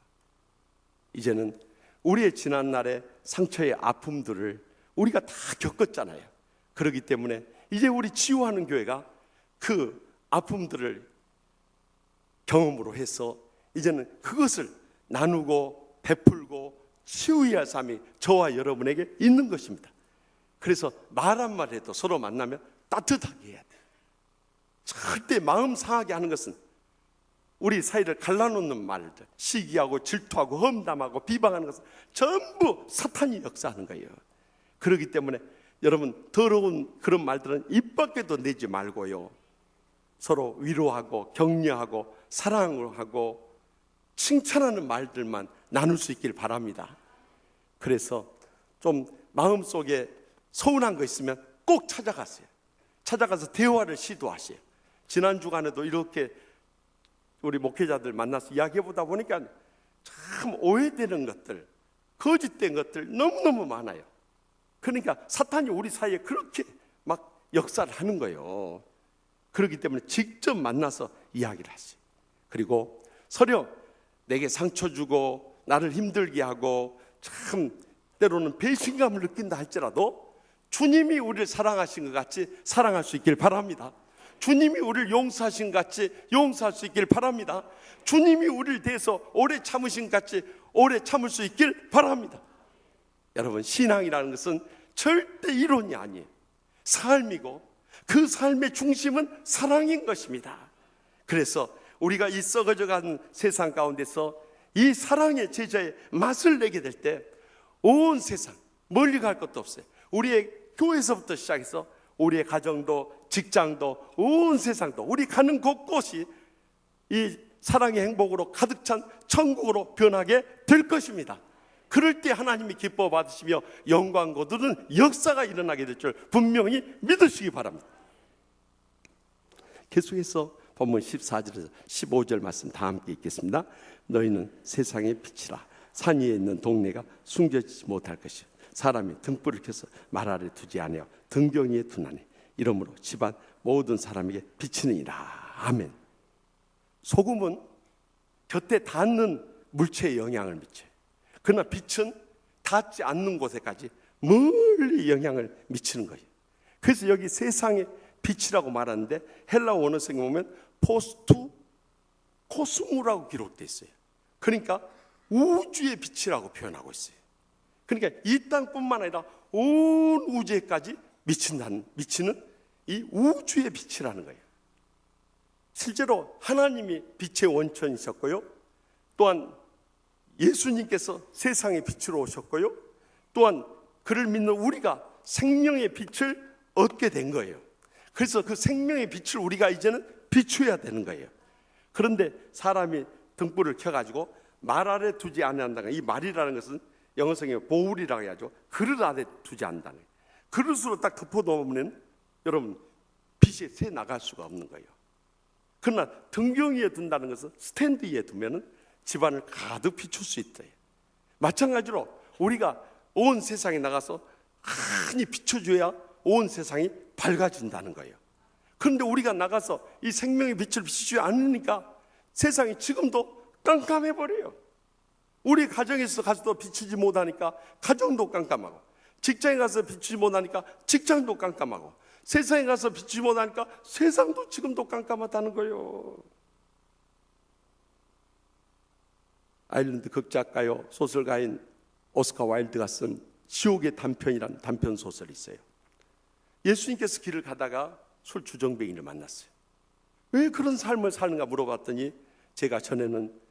S4: 이제는 우리의 지난날의 상처의 아픔들을 우리가 다 겪었잖아요. 그렇기 때문에 이제 우리 치유하는 교회가 그 아픔들을 경험으로 해서 이제는 그것을 나누고 베풀고 치유해야 할 삶이 저와 여러분에게 있는 것입니다. 그래서 말 한마디 해도 서로 만나면 따뜻하게 해야 돼요. 절대 마음 상하게 하는 것은 우리 사이를 갈라놓는 말들, 시기하고 질투하고 험담하고 비방하는 것은 전부 사탄이 역사하는 거예요. 그렇기 때문에 여러분, 더러운 그런 말들은 입 밖에도 내지 말고요, 서로 위로하고 격려하고 사랑하고 칭찬하는 말들만 나눌 수 있길 바랍니다. 그래서 좀 마음속에 서운한 거 있으면 꼭 찾아가세요. 찾아가서 대화를 시도하세요. 지난 주간에도 이렇게 우리 목회자들 만나서 이야기해보다 보니까 참 오해되는 것들, 거짓된 것들 너무너무 많아요. 그러니까 사탄이 우리 사이에 그렇게 막 역사를 하는 거예요. 그렇기 때문에 직접 만나서 이야기를 하세요. 그리고 서로 내게 상처 주고 나를 힘들게 하고 참 때로는 배신감을 느낀다 할지라도 주님이 우리를 사랑하신 것 같이 사랑할 수 있길 바랍니다. 주님이 우리를 용서하신 것 같이 용서할 수 있길 바랍니다. 주님이 우리를 대해서 오래 참으신 것 같이 오래 참을 수 있길 바랍니다. 여러분, 신앙이라는 것은 절대 이론이 아니에요. 삶이고 그 삶의 중심은 사랑인 것입니다. 그래서 우리가 이 썩어져가는 세상 가운데서 이 사랑의 제자의 맛을 내게 될 때 온 세상 멀리 갈 것도 없어요. 우리의 교회에서부터 시작해서 우리의 가정도 직장도 온 세상도 우리 가는 곳곳이 이 사랑의 행복으로 가득 찬 천국으로 변하게 될 것입니다. 그럴 때 하나님이 기뻐 받으시며 영광 거두는 역사가 일어나게 될 줄 분명히 믿으시기 바랍니다. 계속해서 본문 14절에서 15절 말씀 다 함께 읽겠습니다. 너희는 세상의 빛이라. 산 위에 있는 동네가 숨겨지지 못할 것이요 사람이 등불을 켜서 말 아래 두지 아니하여 등경 위에 두나니 이러므로 집안 모든 사람에게 비치느니라. 아멘. 소금은 곁에 닿는 물체에 영향을 미쳐요. 그러나 빛은 닿지 않는 곳에까지 멀리 영향을 미치는 거예요. 그래서 여기 세상의 빛이라고 말하는데 헬라 원어성에 보면 포스투 코스모라고 기록되어 있어요. 그러니까 우주의 빛이라고 표현하고 있어요. 그러니까 이 땅뿐만 아니라 온 우주에까지 미치는 이 우주의 빛이라는 거예요. 실제로 하나님이 빛의 원천이셨고요, 또한 예수님께서 세상의 빛으로 오셨고요, 또한 그를 믿는 우리가 생명의 빛을 얻게 된 거예요. 그래서 그 생명의 빛을 우리가 이제는 비추어야 되는 거예요. 그런데 사람이 등불을 켜가지고 말 아래 두지 않는다는, 이 말이라는 것은 영어성에 보울이라고 해야죠. 그릇 아래 두지 않는다는 거예요. 그릇으로 딱 덮어놓으면 여러분 빛이 새 나갈 수가 없는 거예요. 그러나 등경 위에 둔다는 것은 스탠드 위에 두면은 집안을 가득 비출 수 있대요. 마찬가지로 우리가 온 세상에 나가서 많이 비춰줘야 온 세상이 밝아진다는 거예요. 그런데 우리가 나가서 이 생명의 빛을 비추지 않으니까 세상이 지금도 깜깜해버려요. 우리 가정에서 가서도 비추지 못하니까 가정도 깜깜하고, 직장에 가서 비추지 못하니까 직장도 깜깜하고, 세상에 가서 비추지 못하니까 세상도 지금도 깜깜하다는 거예요. 아일랜드 극작가요 소설가인 오스카 와일드가 쓴 지옥의 단편이라는 단편 소설이 있어요. 예수님께서 길을 가다가 술 주정뱅이를 만났어요. 왜 그런 삶을 사는가 물어봤더니 제가 전에는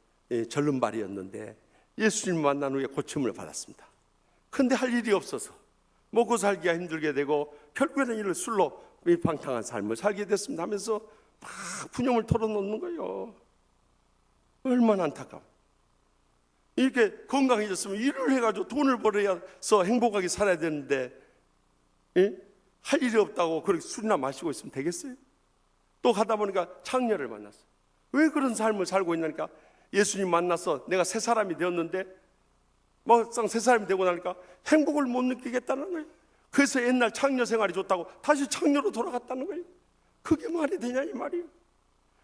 S4: 절름발이었는데 예수님 만난 후에 고침을 받았습니다. 그런데 할 일이 없어서 먹고 살기가 힘들게 되고 결국에는 이를 술로 방탕한 삶을 살게 됐습니다 하면서 막 푸념을 털어놓는 거예요. 얼마나 안타까워. 이렇게 건강해졌으면 일을 해가지고 돈을 벌어서 행복하게 살아야 되는데 할 일이 없다고 그렇게 술이나 마시고 있으면 되겠어요? 또 가다 보니까 창녀를 만났어요. 왜 그런 삶을 살고 있냐니까 예수님 만나서 내가 새 사람이 되었는데 막상 새 사람이 되고 나니까 행복을 못 느끼겠다는 거예요. 그래서 옛날 창녀 생활이 좋다고 다시 창녀로 돌아갔다는 거예요. 그게 말이 되냐 이 말이에요.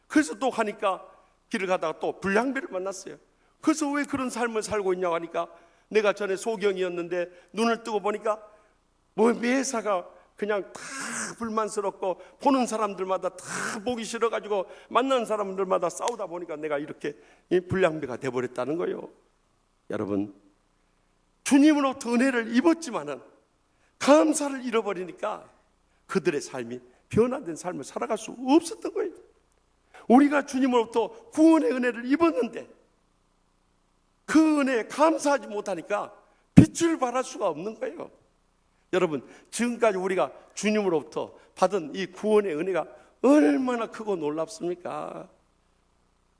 S4: 그래서 또 가니까 길을 가다가 또 불량배를 만났어요. 그래서 왜 그런 삶을 살고 있냐고 하니까 내가 전에 소경이었는데 눈을 뜨고 보니까 뭐 매사가 그냥 다 불만스럽고 보는 사람들마다 다 보기 싫어가지고 만나는 사람들마다 싸우다 보니까 내가 이렇게 불량배가 돼버렸다는 거예요. 여러분, 주님으로부터 은혜를 입었지만은 감사를 잃어버리니까 그들의 삶이 변화된 삶을 살아갈 수 없었던 거예요. 우리가 주님으로부터 구원의 은혜를 입었는데 그 은혜에 감사하지 못하니까 빛을 발할 수가 없는 거예요. 여러분, 지금까지 우리가 주님으로부터 받은 이 구원의 은혜가 얼마나 크고 놀랍습니까?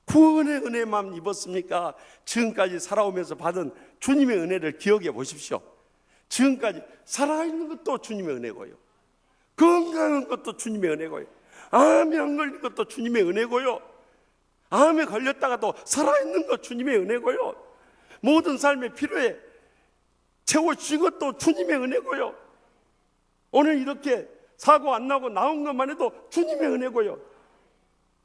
S4: 구원의 은혜만 입었습니까? 지금까지 살아오면서 받은 주님의 은혜를 기억해 보십시오. 지금까지 살아있는 것도 주님의 은혜고요, 건강한 것도 주님의 은혜고요, 암에 안 걸린 것도 주님의 은혜고요, 암에 걸렸다가도 살아있는 것 주님의 은혜고요, 모든 삶의 필요에 채워주신 것도 주님의 은혜고요, 오늘 이렇게 사고 안 나고 나온 것만 해도 주님의 은혜고요.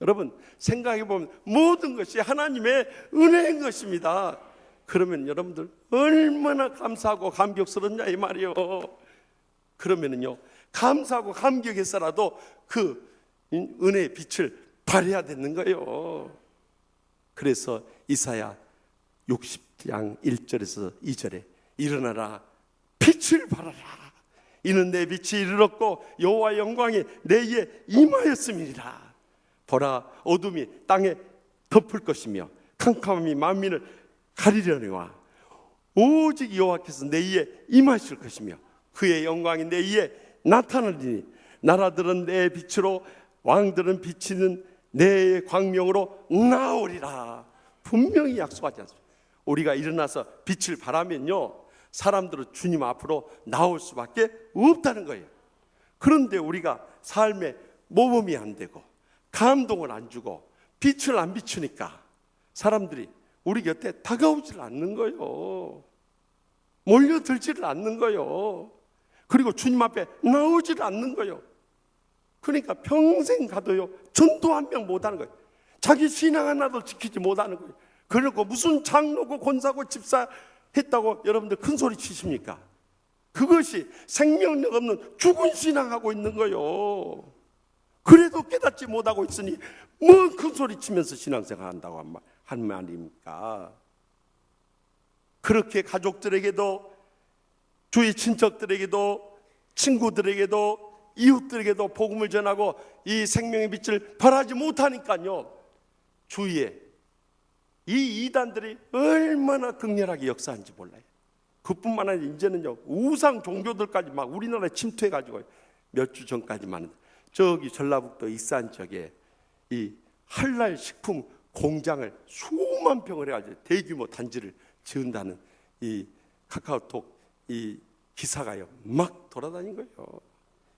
S4: 여러분, 생각해보면 모든 것이 하나님의 은혜인 것입니다. 그러면 여러분들 얼마나 감사하고 감격스럽냐 이 말이요. 그러면은요, 감사하고 감격해서라도 그 은혜의 빛을 발해야 되는 거예요. 그래서 이사야 60장 1절에서 2절에 일어나라 빛을 발하라, 이는 내 빛이 이르렀고 여호와의 영광이 내 위에 임하였음이니라. 보라, 어둠이 땅에 덮을 것이며 캄캄함이 만민을 가리려니와 오직 여호와께서 내 위에 임하실 것이며 그의 영광이 내 위에 나타나리니 나라들은 내 빛으로 왕들은 비치는 내 광명으로 나오리라. 분명히 약속하지 않습니까? 우리가 일어나서 빛을 발하면요, 사람들은 주님 앞으로 나올 수밖에 없다는 거예요. 그런데 우리가 삶에 모범이 안 되고 감동을 안 주고 빛을 안 비추니까 사람들이 우리 곁에 다가오질 않는 거예요. 몰려들지를 않는 거예요. 그리고 주님 앞에 나오질 않는 거예요. 그러니까 평생 가도요, 전도 한 명 못하는 거예요. 자기 신앙 하나도 지키지 못하는 거예요. 그러고 무슨 장로고 권사고 집사 했다고 여러분들 큰 소리 치십니까? 그것이 생명력 없는 죽은 신앙하고 있는 거예요. 그래도 깨닫지 못하고 있으니 뭐 큰 소리 치면서 신앙생활 한다고 한 말입니까? 그렇게 가족들에게도, 주위 친척들에게도, 친구들에게도, 이웃들에게도 복음을 전하고 이 생명의 빛을 발하지 못하니까요, 주위에 이 이단들이 얼마나 극렬하게 역사하는지 몰라요. 그뿐만 아니라 이제는요, 우상 종교들까지 막 우리나라에 침투해가지고 몇 주 전까지만 저기 전라북도 익산 지역에 이 한랄 식품 공장을 수만 평을 해가지고 대규모 단지를 지은다는 이 카카오톡 이 기사가요 막 돌아다닌 거예요.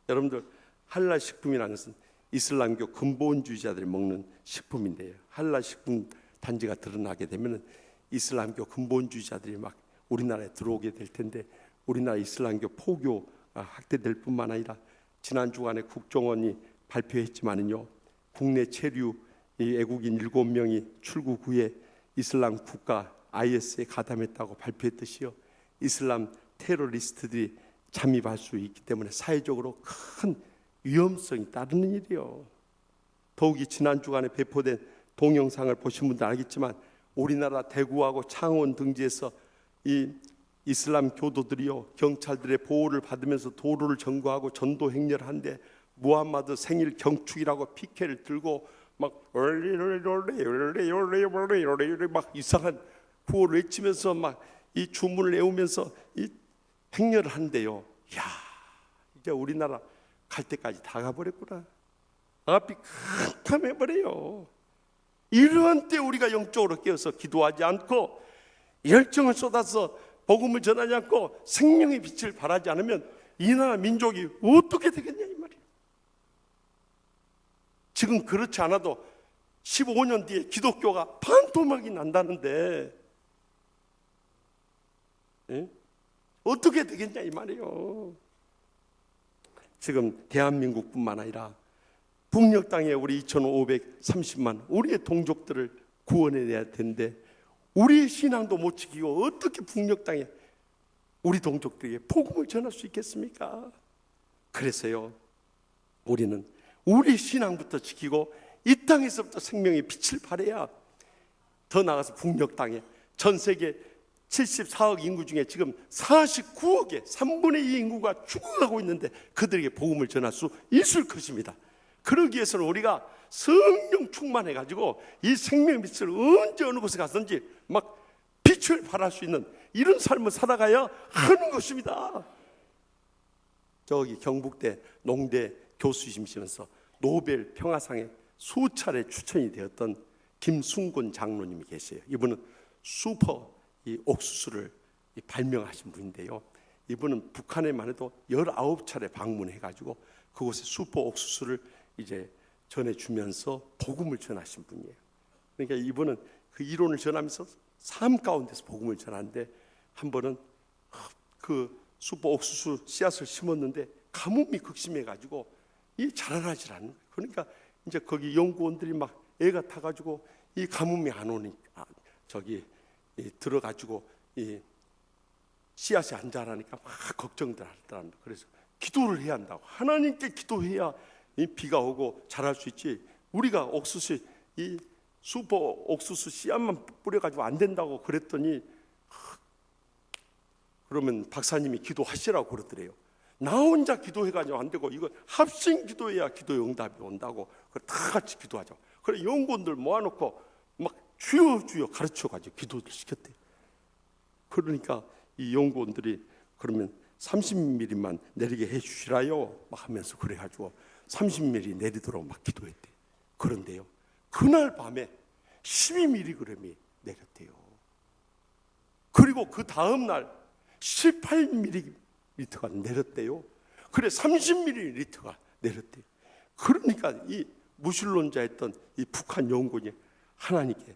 S4: 여러분들, 한랄 식품이라는 것은 이슬람교 근본주의자들이 먹는 식품인데요, 한랄 식품 단지가 드러나게 되면은 이슬람교 근본주의자들이 막 우리나라에 들어오게 될 텐데, 우리나라 이슬람교 포교가 확대될 뿐만 아니라 지난 주간에 국정원이 발표했지만은요, 국내 체류 이 애국인 7명이 출국 후에 이슬람 국가 IS에 가담했다고 발표했듯이요, 이슬람 테러리스트들이 잠입할 수 있기 때문에 사회적으로 큰 위험성이 따르는 일이요. 더욱이 지난 주간에 배포된 동영상을 보신 분들 알겠지만, 우리나라 대구하고 창원 등지에서 이 이슬람 교도들이요, 경찰들의 보호를 받으면서 도로를 점거하고 전도 행렬을 한데, 무함마드 생일 경축이라고 피켓을 들고 막 막 이상한 구호를 외치면서 막 이 주문을 외우면서 이 행렬을 한대요. 야, 이제 우리나라 갈 때까지 다 가버렸구나. 앞이 캄캄해버려요. 이러한 때 우리가 영적으로 깨어서 기도하지 않고 열정을 쏟아서 복음을 전하지 않고 생명의 빛을 발하지 않으면 이 나라 민족이 어떻게 되겠냐 이 말이에요. 지금 그렇지 않아도 15년 뒤에 기독교가 반토막이 난다는데, 예? 어떻게 되겠냐 이 말이에요. 지금 대한민국뿐만 아니라 북녘 땅에 우리 2,530만 우리의 동족들을 구원해내야 되는데, 우리의 신앙도 못 지키고 어떻게 북녘 땅에 우리 동족들에게 복음을 전할 수 있겠습니까? 그래서요, 우리는 우리 신앙부터 지키고 이 땅에서부터 생명의 빛을 발해야, 더 나아가서 북녘 땅에 전 세계 74억 인구 중에 지금 49억의 3분의 2 인구가 죽어가고 있는데 그들에게 복음을 전할 수 있을 것입니다. 그러기 위해서는 우리가 성령 충만해가지고 이 생명의 빛을 언제 어느 곳에 가든지 막 빛을 발할 수 있는 이런 삶을 살아가야 하는 것입니다. 저기 경북대 농대 교수이시면서 노벨 평화상에 수차례 추천이 되었던 김순곤 장로님이 계세요. 이분은 슈퍼 이 옥수수를 발명하신 분인데요, 이분은 북한에만 해도 19차례 방문해가지고 그곳에 슈퍼 옥수수를 이제 전해주면서 복음을 전하신 분이에요. 그러니까 이분은 그 이론을 전하면서 삶 가운데서 복음을 전하는데, 한 번은 그 슈퍼 옥수수 씨앗을 심었는데 가뭄이 극심해가지고 이 자라나질 않는 거예요. 그러니까 이제 거기 연구원들이 막 애가 타가지고 이 가뭄이 안 오니까 저기 들어가지고 이 씨앗이 안 자라니까 막 걱정들 하더랍니다. 그래서 기도를 해야 한다고, 하나님께 기도해야 이 비가 오고 자랄 수 있지, 우리가 옥수수 이 슈퍼 옥수수 씨앗만 뿌려가지고 안 된다고 그랬더니, 그러면 박사님이 기도하시라고 그러더래요. 나 혼자 기도해가지고 안 되고 이거 합심 기도해야 기도의 응답이 온다고, 다 같이 기도하자. 그래 연구원들 모아놓고 막 주여 주여 가르쳐가지고 기도를 시켰대. 그러니까 이 연구원들이 그러면 30mm만 내리게 해주시라요 막 하면서 그래가지고 30mm 내리도록 막 기도했대. 그런데요, 그날 밤에 12mg이 내렸대요. 그리고 그 다음 날 18mg가 내렸대요. 그래 30mg가 내렸대요. 그러니까 이 무신론자였던 이 북한 연구원이 하나님께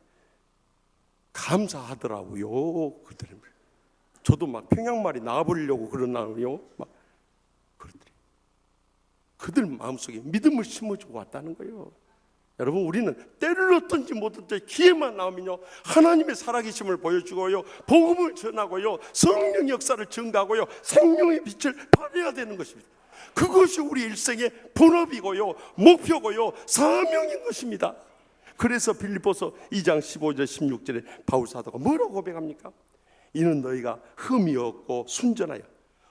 S4: 감사하더라고요. 그들은 저도 막 평양말이 나와버리려고 그러나요? 막 그러더래요. 그들 마음속에 믿음을 심어주고 왔다는 거예요. 여러분, 우리는 때를 얻든지 못 얻든지 기회만 나오면요 하나님의 살아계심을 보여주고요, 복음을 전하고요, 성령 역사를 증가하고요, 생명의 빛을 발해야 되는 것입니다. 그것이 우리 일생의 본업이고요, 목표고요, 사명인 것입니다. 그래서 빌립보서 2장 15절 16절에 바울 사도가 뭐라고 고백합니까? 이는 너희가 흠이 없고 순전하여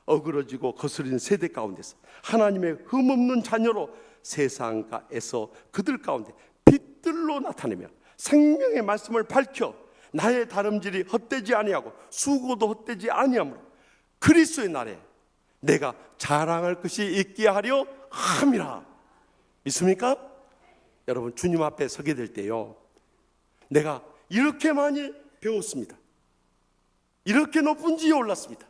S4: 어그러지고 거스리는 세대 가운데서 하나님의 흠없는 자녀로 세상에서 그들 가운데 빛들로 나타내며 생명의 말씀을 밝혀 나의 다름질이 헛되지 아니하고 수고도 헛되지 아니하므로 그리스도의 날에 내가 자랑할 것이 있게 하려 함이라. 믿습니까? 여러분, 주님 앞에 서게 될 때요, 내가 이렇게 많이 배웠습니다, 이렇게 높은 지에 올랐습니다,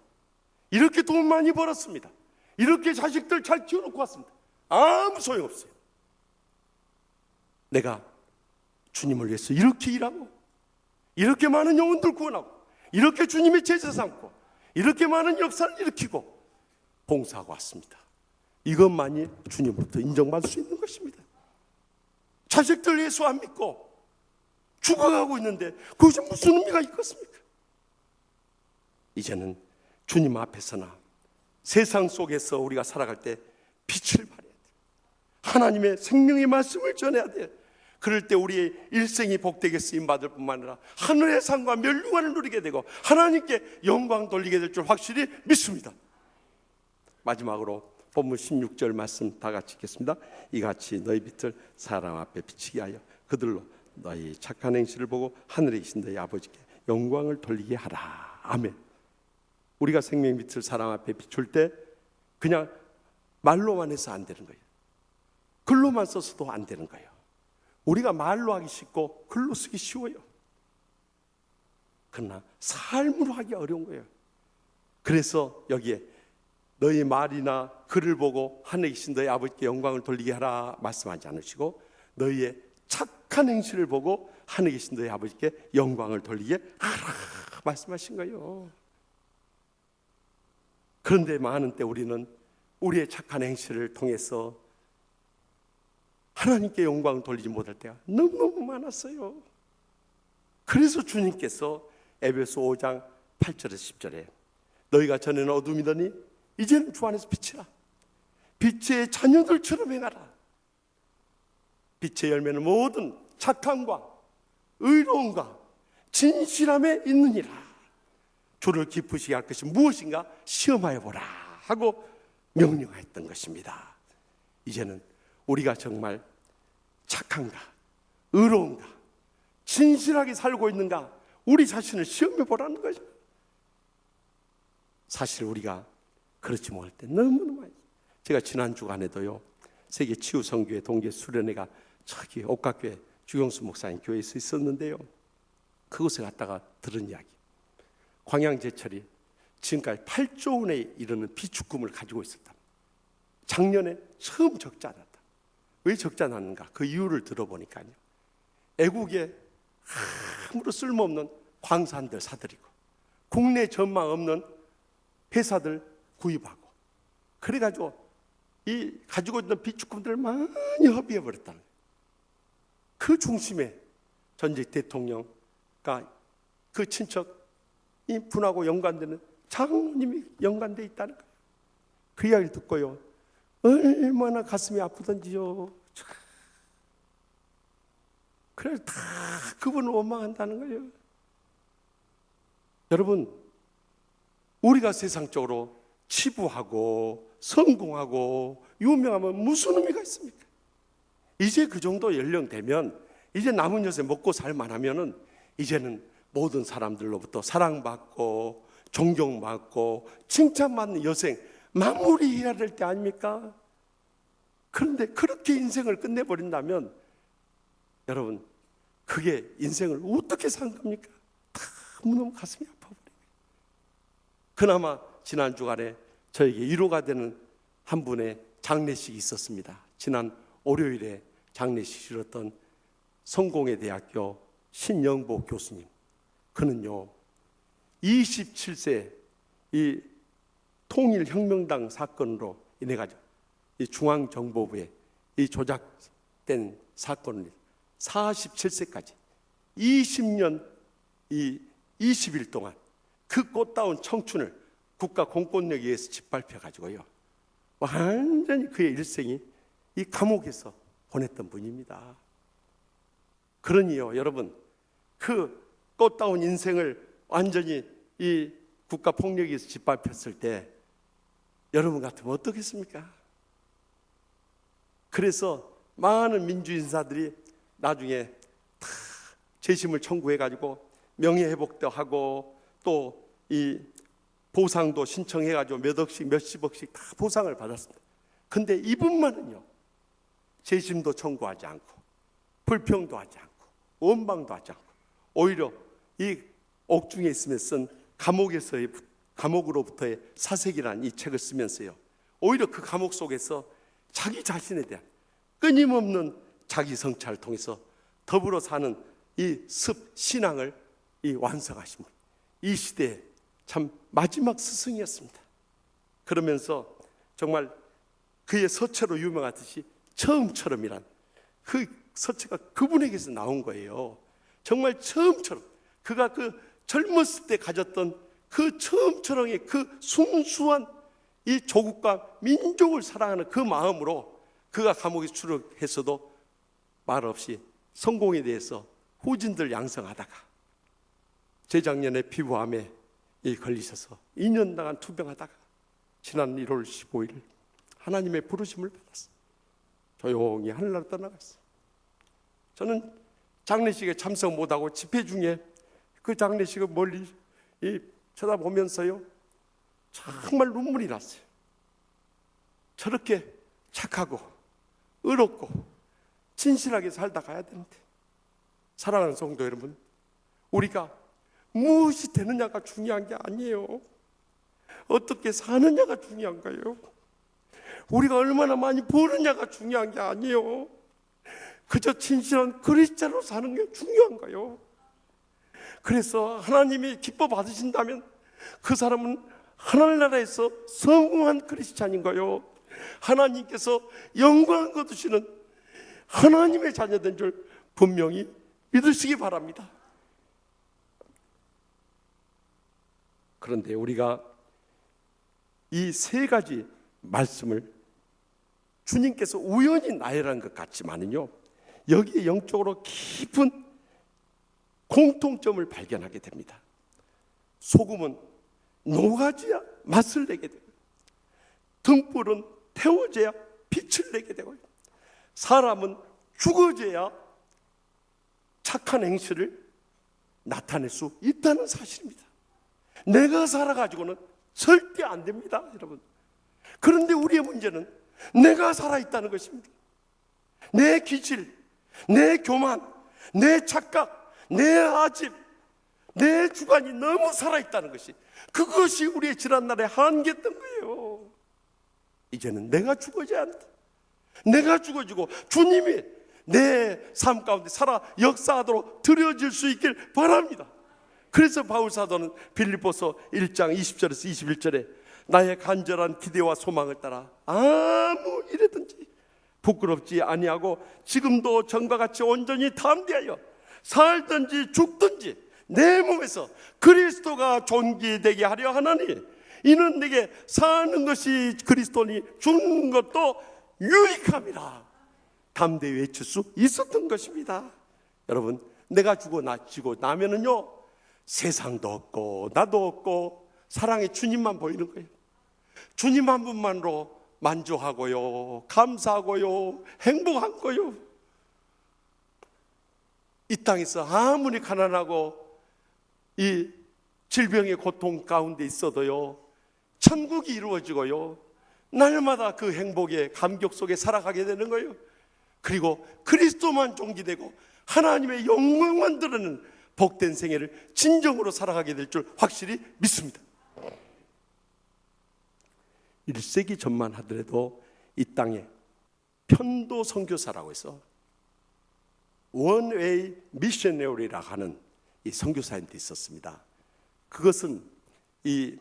S4: 이렇게 돈 많이 벌었습니다, 이렇게 자식들 잘 키워놓고 왔습니다. 아무 소용없어요. 내가 주님을 위해서 이렇게 일하고, 이렇게 많은 영혼들 구원하고, 이렇게 주님의 제자 삼고, 이렇게 많은 역사를 일으키고 봉사하고 왔습니다. 이것만이 주님으로부터 인정받을 수 있는 것입니다. 자식들 예수 안 믿고 죽어가고 있는데 그것이 무슨 의미가 있겠습니까? 이제는 주님 앞에서나 세상 속에서 우리가 살아갈 때 빛을 발해야 돼요. 하나님의 생명의 말씀을 전해야 돼요. 그럴 때 우리의 일생이 복되게 쓰임받을 뿐만 아니라 하늘의 상과 멸류관을 누리게 되고 하나님께 영광 돌리게 될 줄 확실히 믿습니다. 마지막으로 본문 16절 말씀 다 같이 읽겠습니다. 이같이 너희 빛을 사람 앞에 비치게 하여 그들로 너희 착한 행실을 보고 하늘에 계신 너희 아버지께 영광을 돌리게 하라. 아멘. 우리가 생명의 빛을 사람 앞에 비출 때 그냥 말로만 해서 안 되는 거예요. 글로만 써서도 안 되는 거예요. 우리가 말로 하기 쉽고 글로 쓰기 쉬워요. 그러나 삶으로 하기 어려운 거예요. 그래서 여기에 너희 말이나 글을 보고 하늘에 계신 너희 아버지께 영광을 돌리게 하라 말씀하지 않으시고 너희의 착한 행실을 보고 하늘에 계신 너희 아버지께 영광을 돌리게 하라 말씀하신 거예요. 그런데 많은 때 우리는 우리의 착한 행실을 통해서 하나님께 영광을 돌리지 못할 때가 너무너무 많았어요. 그래서 주님께서 에베소 5장 8절에서 10절에 너희가 전에는 어둠이더니 이제는 주 안에서 빛이라. 빛의 자녀들처럼 행하라. 빛의 열매는 모든 착함과 의로움과 진실함에 있느니라. 주를 기쁘시게 할 것이 무엇인가 시험하여 보라 하고 명령하였던 것입니다. 이제는 우리가 정말 착한가, 의로운가, 진실하게 살고 있는가 우리 자신을 시험해 보라는 거죠. 사실 우리가 그렇지 못할 때 너무너무 많이. 제가 지난 주간에도요 세계 치유 선교회 동계 수련회가 저기 옥각교회 주경수 목사님 교회에서 있었는데요, 그곳에 갔다가 들은 이야기. 광양제철이 지금까지 8조 원에 이르는 비축금을 가지고 있었다. 작년에 처음 적자 났다. 왜 적자 났는가? 그 이유를 들어보니까요, 애국에 아무런 쓸모없는 광산들 사들이고 국내 전망 없는 회사들 구입하고 그래가지고 이 가지고 있는 비축금들을 많이 허비해버렸다는 거예요. 그 중심에 전직 대통령과 그 친척이 분하고 연관되는 장로님이 연관되어 있다는 거예요. 그 이야기를 듣고요 얼마나 가슴이 아프던지요. 그래 다 그분을 원망한다는 거예요. 여러분, 우리가 세상적으로 치부하고 성공하고 유명하면 무슨 의미가 있습니까? 이제 그 정도 연령되면 이제 남은 여세 먹고 살만하면은 이제는 모든 사람들로부터 사랑받고 존경받고 칭찬받는 여생 마무리해야 될 때 아닙니까? 그런데 그렇게 인생을 끝내버린다면 여러분, 그게 인생을 어떻게 산 겁니까? 너무 가슴이 아파버려요. 그나마 지난 주간에 저에게 위로가 되는 한 분의 장례식이 있었습니다. 지난 월요일에 장례식 치렀던 성공회대학교 신영보 교수님. 그는요 27세 이 통일혁명당 사건으로 인해 가지고 이 중앙정보부에 이 조작된 사건을 47세까지 20년 이 20일 동안 그 꽃다운 청춘을 국가 공권력에 의해서 짓밟혀 가지고요 완전히 그의 일생이 이 감옥에서 보냈던 분입니다. 그러니요, 여러분, 그 꽃다운 인생을 완전히 이 국가 폭력에서 짓밟혔을 때 여러분 같으면 어떻겠습니까? 그래서 많은 민주인사들이 나중에 다 재심을 청구해가지고 명예회복도 하고 또 이 보상도 신청해가지고 몇 억씩 몇십억씩 다 보상을 받았습니다. 근데 이분만은요, 재심도 청구하지 않고 불평도 하지 않고 원방도 하지 않고 오히려 이 옥중에 있으며 쓴 감옥으로부터의 사색이라는 이 책을 쓰면서요, 오히려 그 감옥 속에서 자기 자신에 대한 끊임없는 자기 성찰을 통해서 더불어 사는 이 신앙을 완성하십니다. 이 시대에 참 마지막 스승이었습니다. 그러면서 정말 그의 서체로 유명하듯이 처음처럼이란 그 서체가 그분에게서 나온 거예요. 정말 처음처럼 그가 그 젊었을 때 가졌던 그 처음처럼의 그 순수한 이 조국과 민족을 사랑하는 그 마음으로 그가 감옥에 추록했어도 말 없이 성공에 대해서 후진들 양성하다가 재작년에 피부암에 걸리셔서 2년간 투병하다가 지난 1월 15일 하나님의 부르심을 받았어요. 조용히 하늘나라 떠나갔어요. 저는 장례식에 참석 못하고 집회 중에 그 장례식을 멀리 쳐다보면서요, 정말 눈물이 났어요. 저렇게 착하고 의롭고 진실하게 살다 가야 되는데, 사랑하는 성도 여러분, 우리가 무엇이 되느냐가 중요한 게 아니에요. 어떻게 사느냐가 중요한 거예요. 우리가 얼마나 많이 버느냐가 중요한 게 아니에요. 그저 진실한 그리스도로 사는 게 중요한 거예요. 그래서 하나님이 기뻐 받으신다면 그 사람은 하늘나라에서 성공한 크리스찬인 거예요. 하나님께서 영광을 거두시는 하나님의 자녀된 줄 분명히 믿으시기 바랍니다. 그런데 우리가 이 세 가지 말씀을 주님께서 우연히 나열한 것 같지만은요, 여기에 영적으로 깊은 공통점을 발견하게 됩니다. 소금은 녹아져야 맛을 내게 되고, 등불은 태워져야 빛을 내게 되고, 사람은 죽어져야 착한 행실을 나타낼 수 있다는 사실입니다. 내가 살아가지고는 절대 안 됩니다, 여러분. 그런데 우리의 문제는 내가 살아있다는 것입니다. 내 기질, 내 교만, 내 착각, 내 아집, 내 주관이 너무 살아있다는 것이, 그것이 우리의 지난날의 한계였던 거예요. 이제는 내가 죽어져야 한다. 내가 죽어지고 주님이 내 삶 가운데 살아 역사하도록 드려질 수 있길 바랍니다. 그래서 바울사도는 빌립보서 1장 20절에서 21절에 나의 간절한 기대와 소망을 따라 아무 일이든지 부끄럽지 아니하고 지금도 전과 같이 온전히 담대하여 살든지 죽든지 내 몸에서 그리스도가 존귀되게 하려 하나니 이는 내게 사는 것이 그리스도니 죽는 것도 유익함이라 담대히 외칠 수 있었던 것입니다. 여러분, 내가 죽고 나면은요, 세상도 없고 나도 없고 사랑의 주님만 보이는 거예요. 주님 한 분만으로 만족하고요, 감사하고요, 행복한 거예요. 이 땅에서 아무리 가난하고 이 질병의 고통 가운데 있어도요, 천국이 이루어지고요, 날마다 그 행복의 감격 속에 살아가게 되는 거예요. 그리고 그리스도만 존귀되고 하나님의 영광만 드러내는 복된 생애를 진정으로 살아가게 될 줄 확실히 믿습니다. 1세기 전만 하더라도 이 땅에 편도 선교사라고 해서 원웨이 미셔너리라고 하는 이 선교사님도 있었습니다. 그것은 이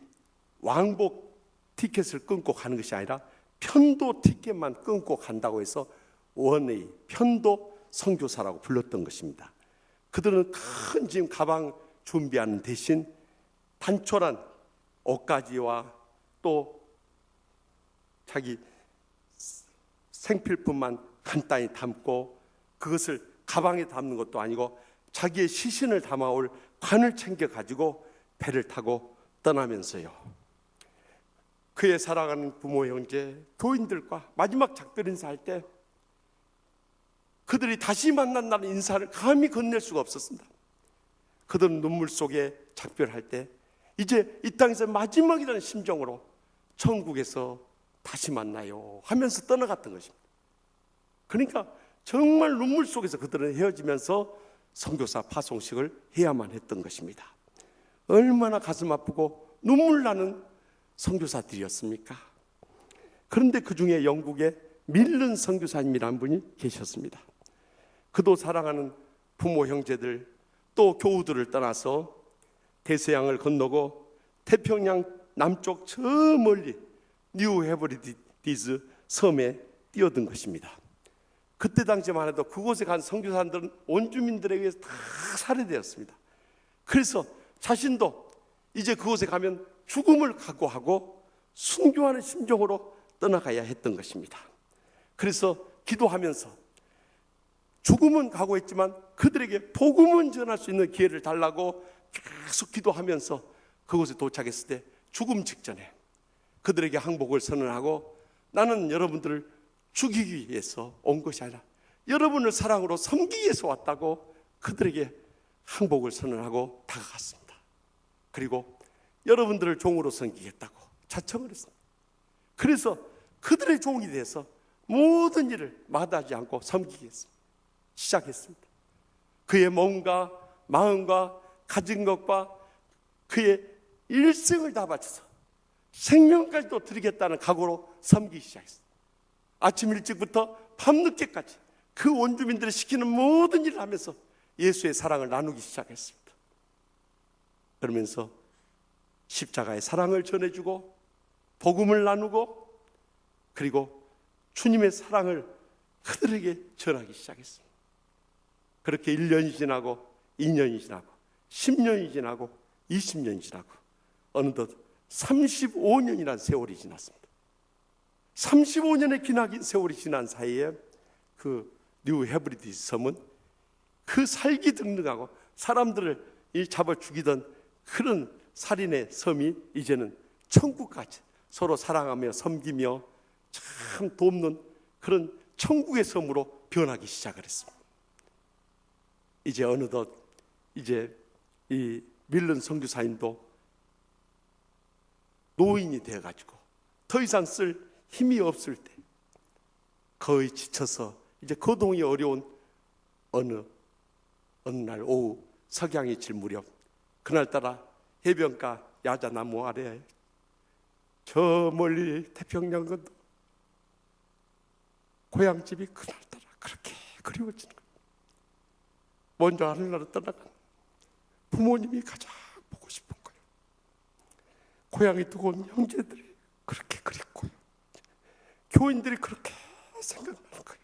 S4: 왕복 티켓을 끊고 가는 것이 아니라 편도 티켓만 끊고 간다고 해서 원웨이 편도 선교사라고 불렀던 것입니다. 그들은 큰 짐 가방 준비하는 대신 단촐한 옷가지와 또 자기 생필품만 간단히 담고 그것을 가방에 담는 것도 아니고 자기의 시신을 담아올 관을 챙겨가지고 배를 타고 떠나면서요, 그의 사랑하는 부모, 형제, 교인들과 마지막 작별 인사할 때 그들이 다시 만난다는 인사를 감히 건넬 수가 없었습니다. 그들은 눈물 속에 작별할 때 이제 이 땅에서 마지막이라는 심정으로 천국에서 다시 만나요 하면서 떠나갔던 것입니다. 그러니까 정말 눈물 속에서 그들은 헤어지면서 선교사 파송식을 해야만 했던 것입니다. 얼마나 가슴 아프고 눈물 나는 선교사들이었습니까? 그런데 그 중에 영국에 밀런 선교사님이라는 분이 계셨습니다. 그도 사랑하는 부모, 형제들 또 교우들을 떠나서 대서양을 건너고 태평양 남쪽 저 멀리 뉴 헤브리디즈 섬에 뛰어든 것입니다. 그때 당시만 해도 그곳에 간 선교사들은 원주민들에 의해서 다 살해되었습니다. 그래서 자신도 이제 그곳에 가면 죽음을 각오하고 순교하는 심정으로 떠나가야 했던 것입니다. 그래서 기도하면서 죽음은 각오했지만 그들에게 복음은 전할 수 있는 기회를 달라고 계속 기도하면서 그곳에 도착했을 때 죽음 직전에 그들에게 항복을 선언하고, 나는 여러분들을 죽이기 위해서 온 것이 아니라 여러분을 사랑으로 섬기기 위해서 왔다고 그들에게 항복을 선언하고 다가갔습니다. 그리고 여러분들을 종으로 섬기겠다고 자청을 했습니다. 그래서 그들의 종이 돼서 모든 일을 마다하지 않고 섬기기 시작했습니다. 그의 몸과 마음과 가진 것과 그의 일생을 다 바쳐서 생명까지도 드리겠다는 각오로 섬기기 시작했습니다. 아침 일찍부터 밤늦게까지 그 원주민들이 시키는 모든 일을 하면서 예수의 사랑을 나누기 시작했습니다. 그러면서 십자가의 사랑을 전해주고 복음을 나누고 그리고 주님의 사랑을 그들에게 전하기 시작했습니다. 그렇게 1년이 지나고 2년이 지나고 10년이 지나고 20년이 지나고 어느덧 35년이라는 세월이 지났습니다. 35년의 기나긴 세월이 지난 사이에 그 뉴 헤브리디즈 섬은 그 살기 등등하고 사람들을 잡아 죽이던 그런 살인의 섬이 이제는 천국까지 서로 사랑하며 섬기며 참 돕는 그런 천국의 섬으로 변하기 시작을 했습니다. 이제 어느덧 이제 이 밀런 선교사님도 노인이 되어가지고 더 이상 쓸 힘이 없을 때 거의 지쳐서 이제 거동이 어려운 어느 날 오후 석양이 질 무렵, 그날따라 해변가 야자나무 아래 저 멀리 태평양 건너 고향집이 그날따라 그렇게 그리워지는 거예요. 먼저 하늘나라 떠나간 부모님이 가장 보고 싶은 거예요. 고향이 두고 온 형제들이 그렇게 그립고요. 교인들이 그렇게 생각나는 거예요.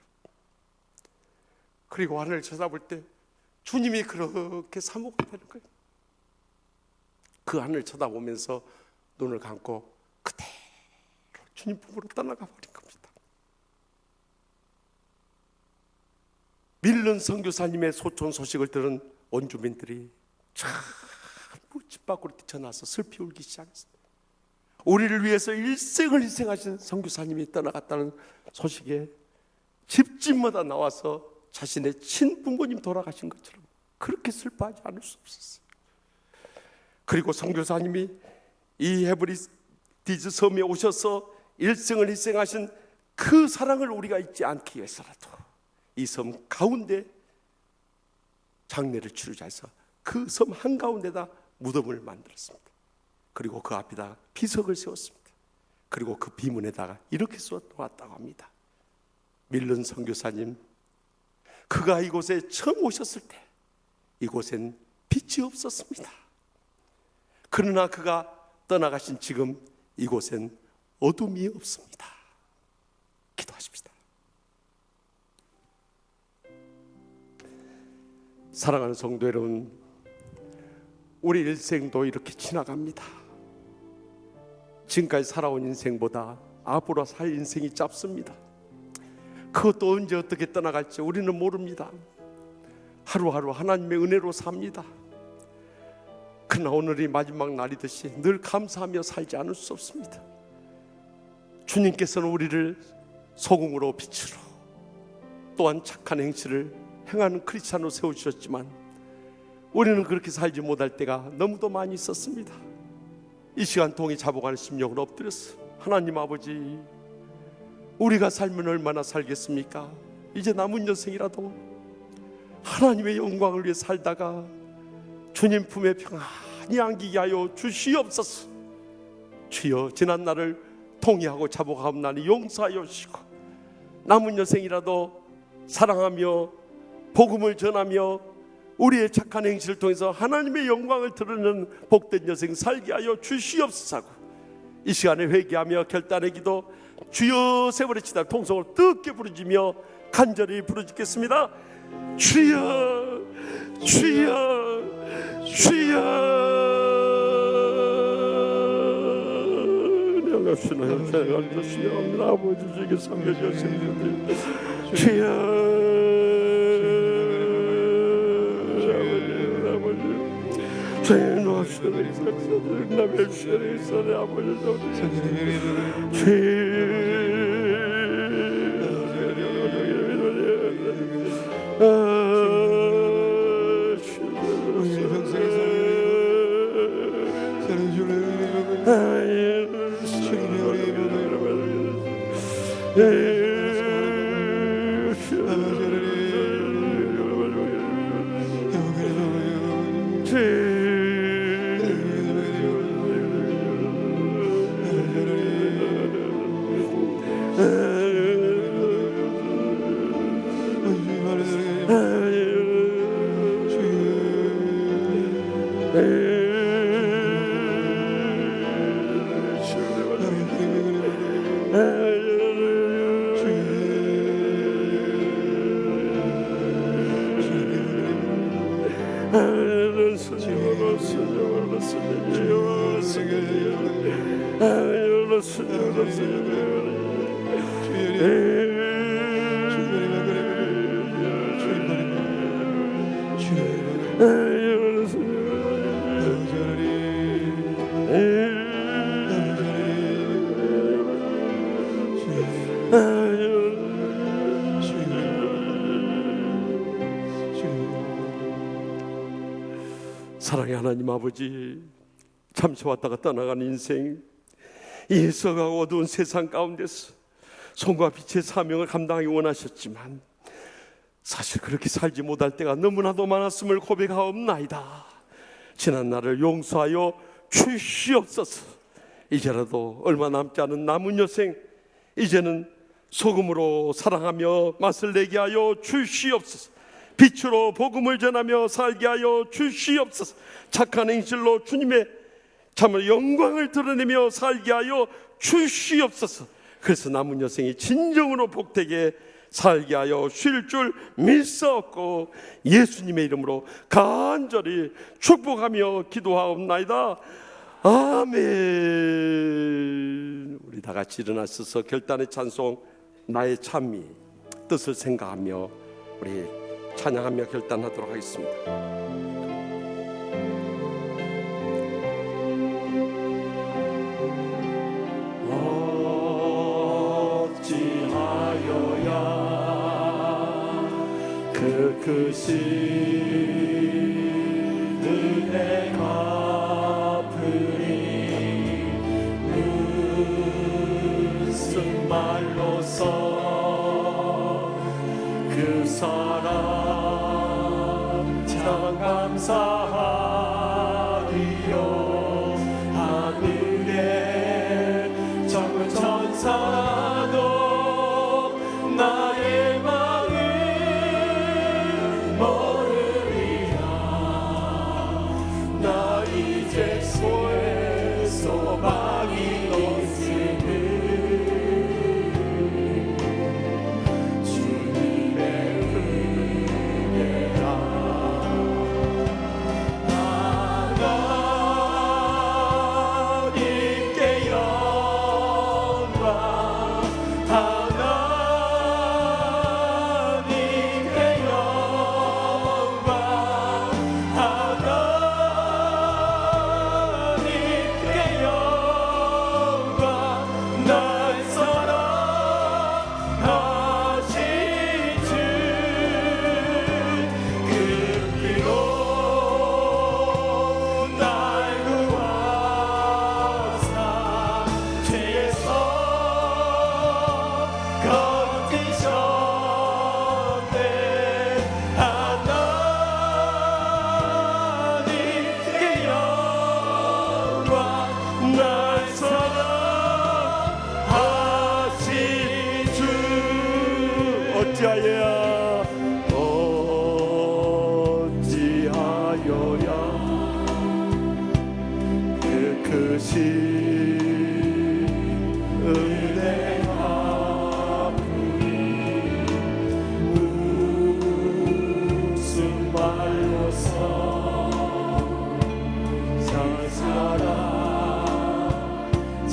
S4: 그리고 하늘을 쳐다볼 때 주님이 그렇게 사모가 되는 거예요. 그 하늘을 쳐다보면서 눈을 감고 그대로 주님 품으로 떠나가 버린 겁니다. 밀런 선교사님의 소촌 소식을 들은 원주민들이 전부 집 밖으로 뛰쳐나서 슬피 울기 시작했습니다. 우리를 위해서 일생을 희생하신 선교사님이 떠나갔다는 소식에 집집마다 나와서 자신의 친부모님 돌아가신 것처럼 그렇게 슬퍼하지 않을 수 없었어요. 그리고 선교사님이 이 헤브리디즈 섬에 오셔서 일생을 희생하신 그 사랑을 우리가 잊지 않기 위해서라도 이 섬 가운데 장례를 치르자 해서 그 섬 한가운데다 무덤을 만들었습니다. 그리고 그 앞에다가 비석을 세웠습니다. 그리고 그 비문에다가 이렇게 써놓았다고 합니다. 밀런 선교사님, 그가 이곳에 처음 오셨을 때 이곳엔 빛이 없었습니다. 그러나 그가 떠나가신 지금 이곳엔 어둠이 없습니다. 기도하십시다. 사랑하는 성도 여러분, 우리 일생도 이렇게 지나갑니다. 지금까지 살아온 인생보다 앞으로 살 인생이 짧습니다. 그것도 언제 어떻게 떠나갈지 우리는 모릅니다. 하루하루 하나님의 은혜로 삽니다. 그러나 오늘이 마지막 날이듯이 늘 감사하며 살지 않을 수 없습니다. 주님께서는 우리를 소금으로 빛으로 또한 착한 행실을 행하는 크리스찬으로 세우셨지만 우리는 그렇게 살지 못할 때가 너무도 많이 있었습니다. 이 시간 동이 자복하는 심령을 엎드렸어. 하나님 아버지, 우리가 살면 얼마나 살겠습니까? 이제 남은 여생이라도 하나님의 영광을 위해 살다가 주님 품에 평안히 안기게 하여 주시옵소서. 주여, 지난 날을 통회하고 자복하옵나니 용서하여 주시고 남은 여생이라도 사랑하며 복음을 전하며 우리의 착한 행실을 통해서 하나님의 영광을 드러내는 복된 여생 살게 하여 주시옵소서 하고 이 시간에 회개하며 결단의 기도 주여 세 번의 치다 통성으로 뜨겁게 부르짖으며 간절히 부르짖겠습니다. 주여, 주여, 주여. 은혜하시나요? 제가 주시옵니다. 아버지 주께 섬겨주시옵니다. 주여, 주여 하시는 있었어, 남의 주시는 있었네 아버지 사랑의 하나님 아버지, 잠시 왔다가 떠나가는 인생, 이 썩어가고 어두운 세상 가운데서 손과 빛의 사명을 감당하기 원하셨지만 사실 그렇게 살지 못할 때가 너무나도 많았음을 고백하옵나이다. 지난 날을 용서하여 주시옵소서. 이제라도 얼마 남지 않은 남은 여생, 이제는 소금으로 사랑하며 맛을 내게 하여 주시옵소서. 빛으로 복음을 전하며 살게 하여 주시옵소서. 착한 행실로 주님의 참으로 영광을 드러내며 살게 하여 주시옵소서. 그래서 남은 여생이 진정으로 복되게 살게 하여 쉴 줄 믿사옵고 예수님의 이름으로 간절히 축복하며 기도하옵나이다. 아멘. 우리 다 같이 일어나셔서 결단의 찬송 나의 찬미 뜻을 생각하며 우리 찬양하며 결단하도록 하겠습니다. 그 크신 은혜 갚으리 무슨 말로써 그 사랑 참 감사하리요. 하늘에 정은 천사도 나의 마음 모르리라. 나 이제 소의 소망이 없으니 주님의 은혜라.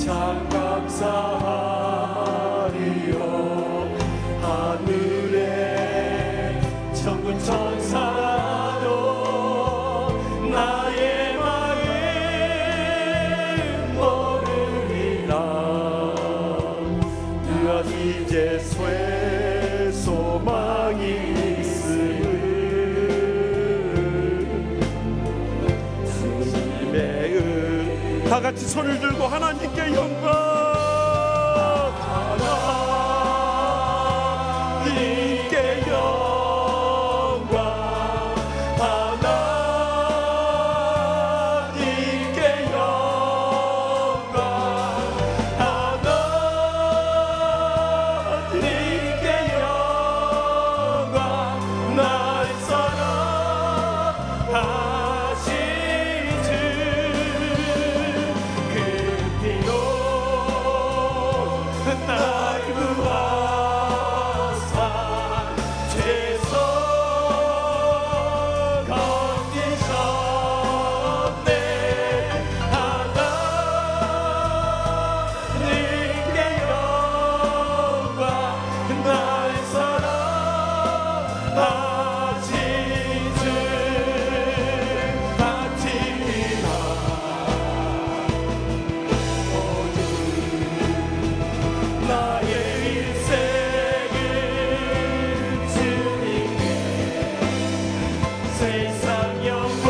S2: 참 감사하리요. 하늘에 천군 천사도 나의 마음 모르리라. 누가 이제 쇠 소망이 다 같이 손을 들고 하나님께 영광, 하나님께 영광, 하나님께 영광, 하나님께 영광. 나의 사랑하신 날 구하사 죄서 건지셨네. 하나님께 영광. 나의 사랑하신 주 바치리라. 나의 인생을 주님께 세상 영광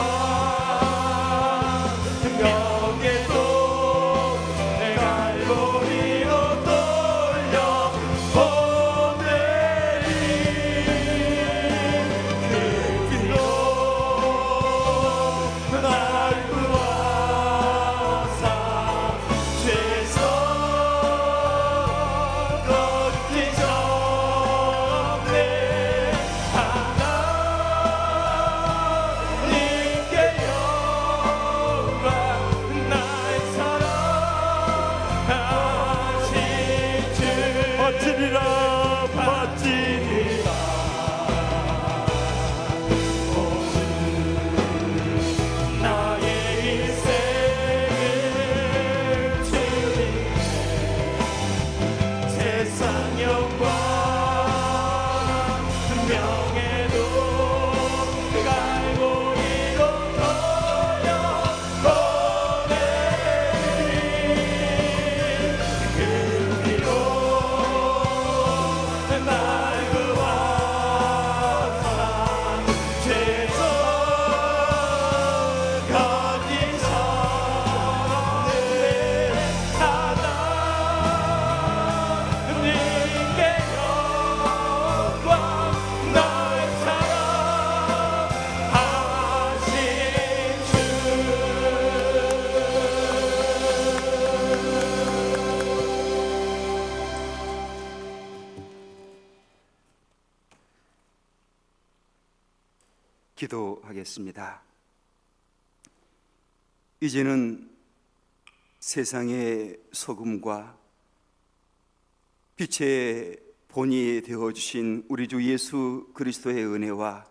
S2: 명예도 갈보리로 돌려보내리. 그 길로 날 구하사 죄서 건지셨네. 하나님께 영광. 나의 사랑하신 주 바치리라, 바치리라. 나의 인생을 주님께 세상 영광 명예도 갈보리로 돌려보내리. 그 피로 날 구하사 죄서 건지셨네. 하나님께 영광. 나의 사랑하신 주.
S5: 기도하겠습니다. 이제는 세상의 소금과 빛의 본이 되어주신 우리 주 예수 그리스도의 은혜와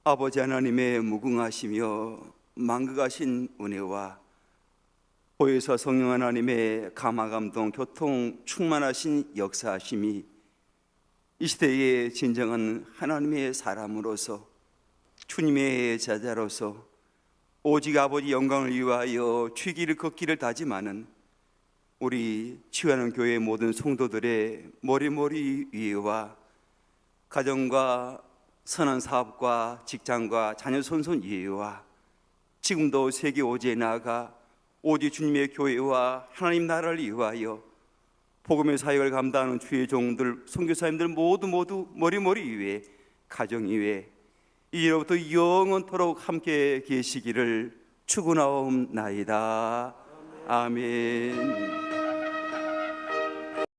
S5: 아버지 하나님의 무궁하시며 만극하신 은혜와 보혜사 성령 하나님의 감화감동 교통 충만하신 역사하심이 이 시대의 진정한 하나님의 사람으로서 주님의 제자로서 오직 아버지 영광을 위하여 취기를 걷기를 다짐하는 우리 치유하는 교회 모든 성도들의 머리머리 위에와 가정과 선한 사업과 직장과 자녀 손손 위에와 지금도 세계 오지에 나아가 오직 주님의 교회와 하나님 나라를 위하여 복음의 사역을 감당하는 주의 종들, 선교사님들 모두 머리머리 위에 가정 위에 이제부터 영원토록 함께 계시기를 축원하옵나이다. 아멘.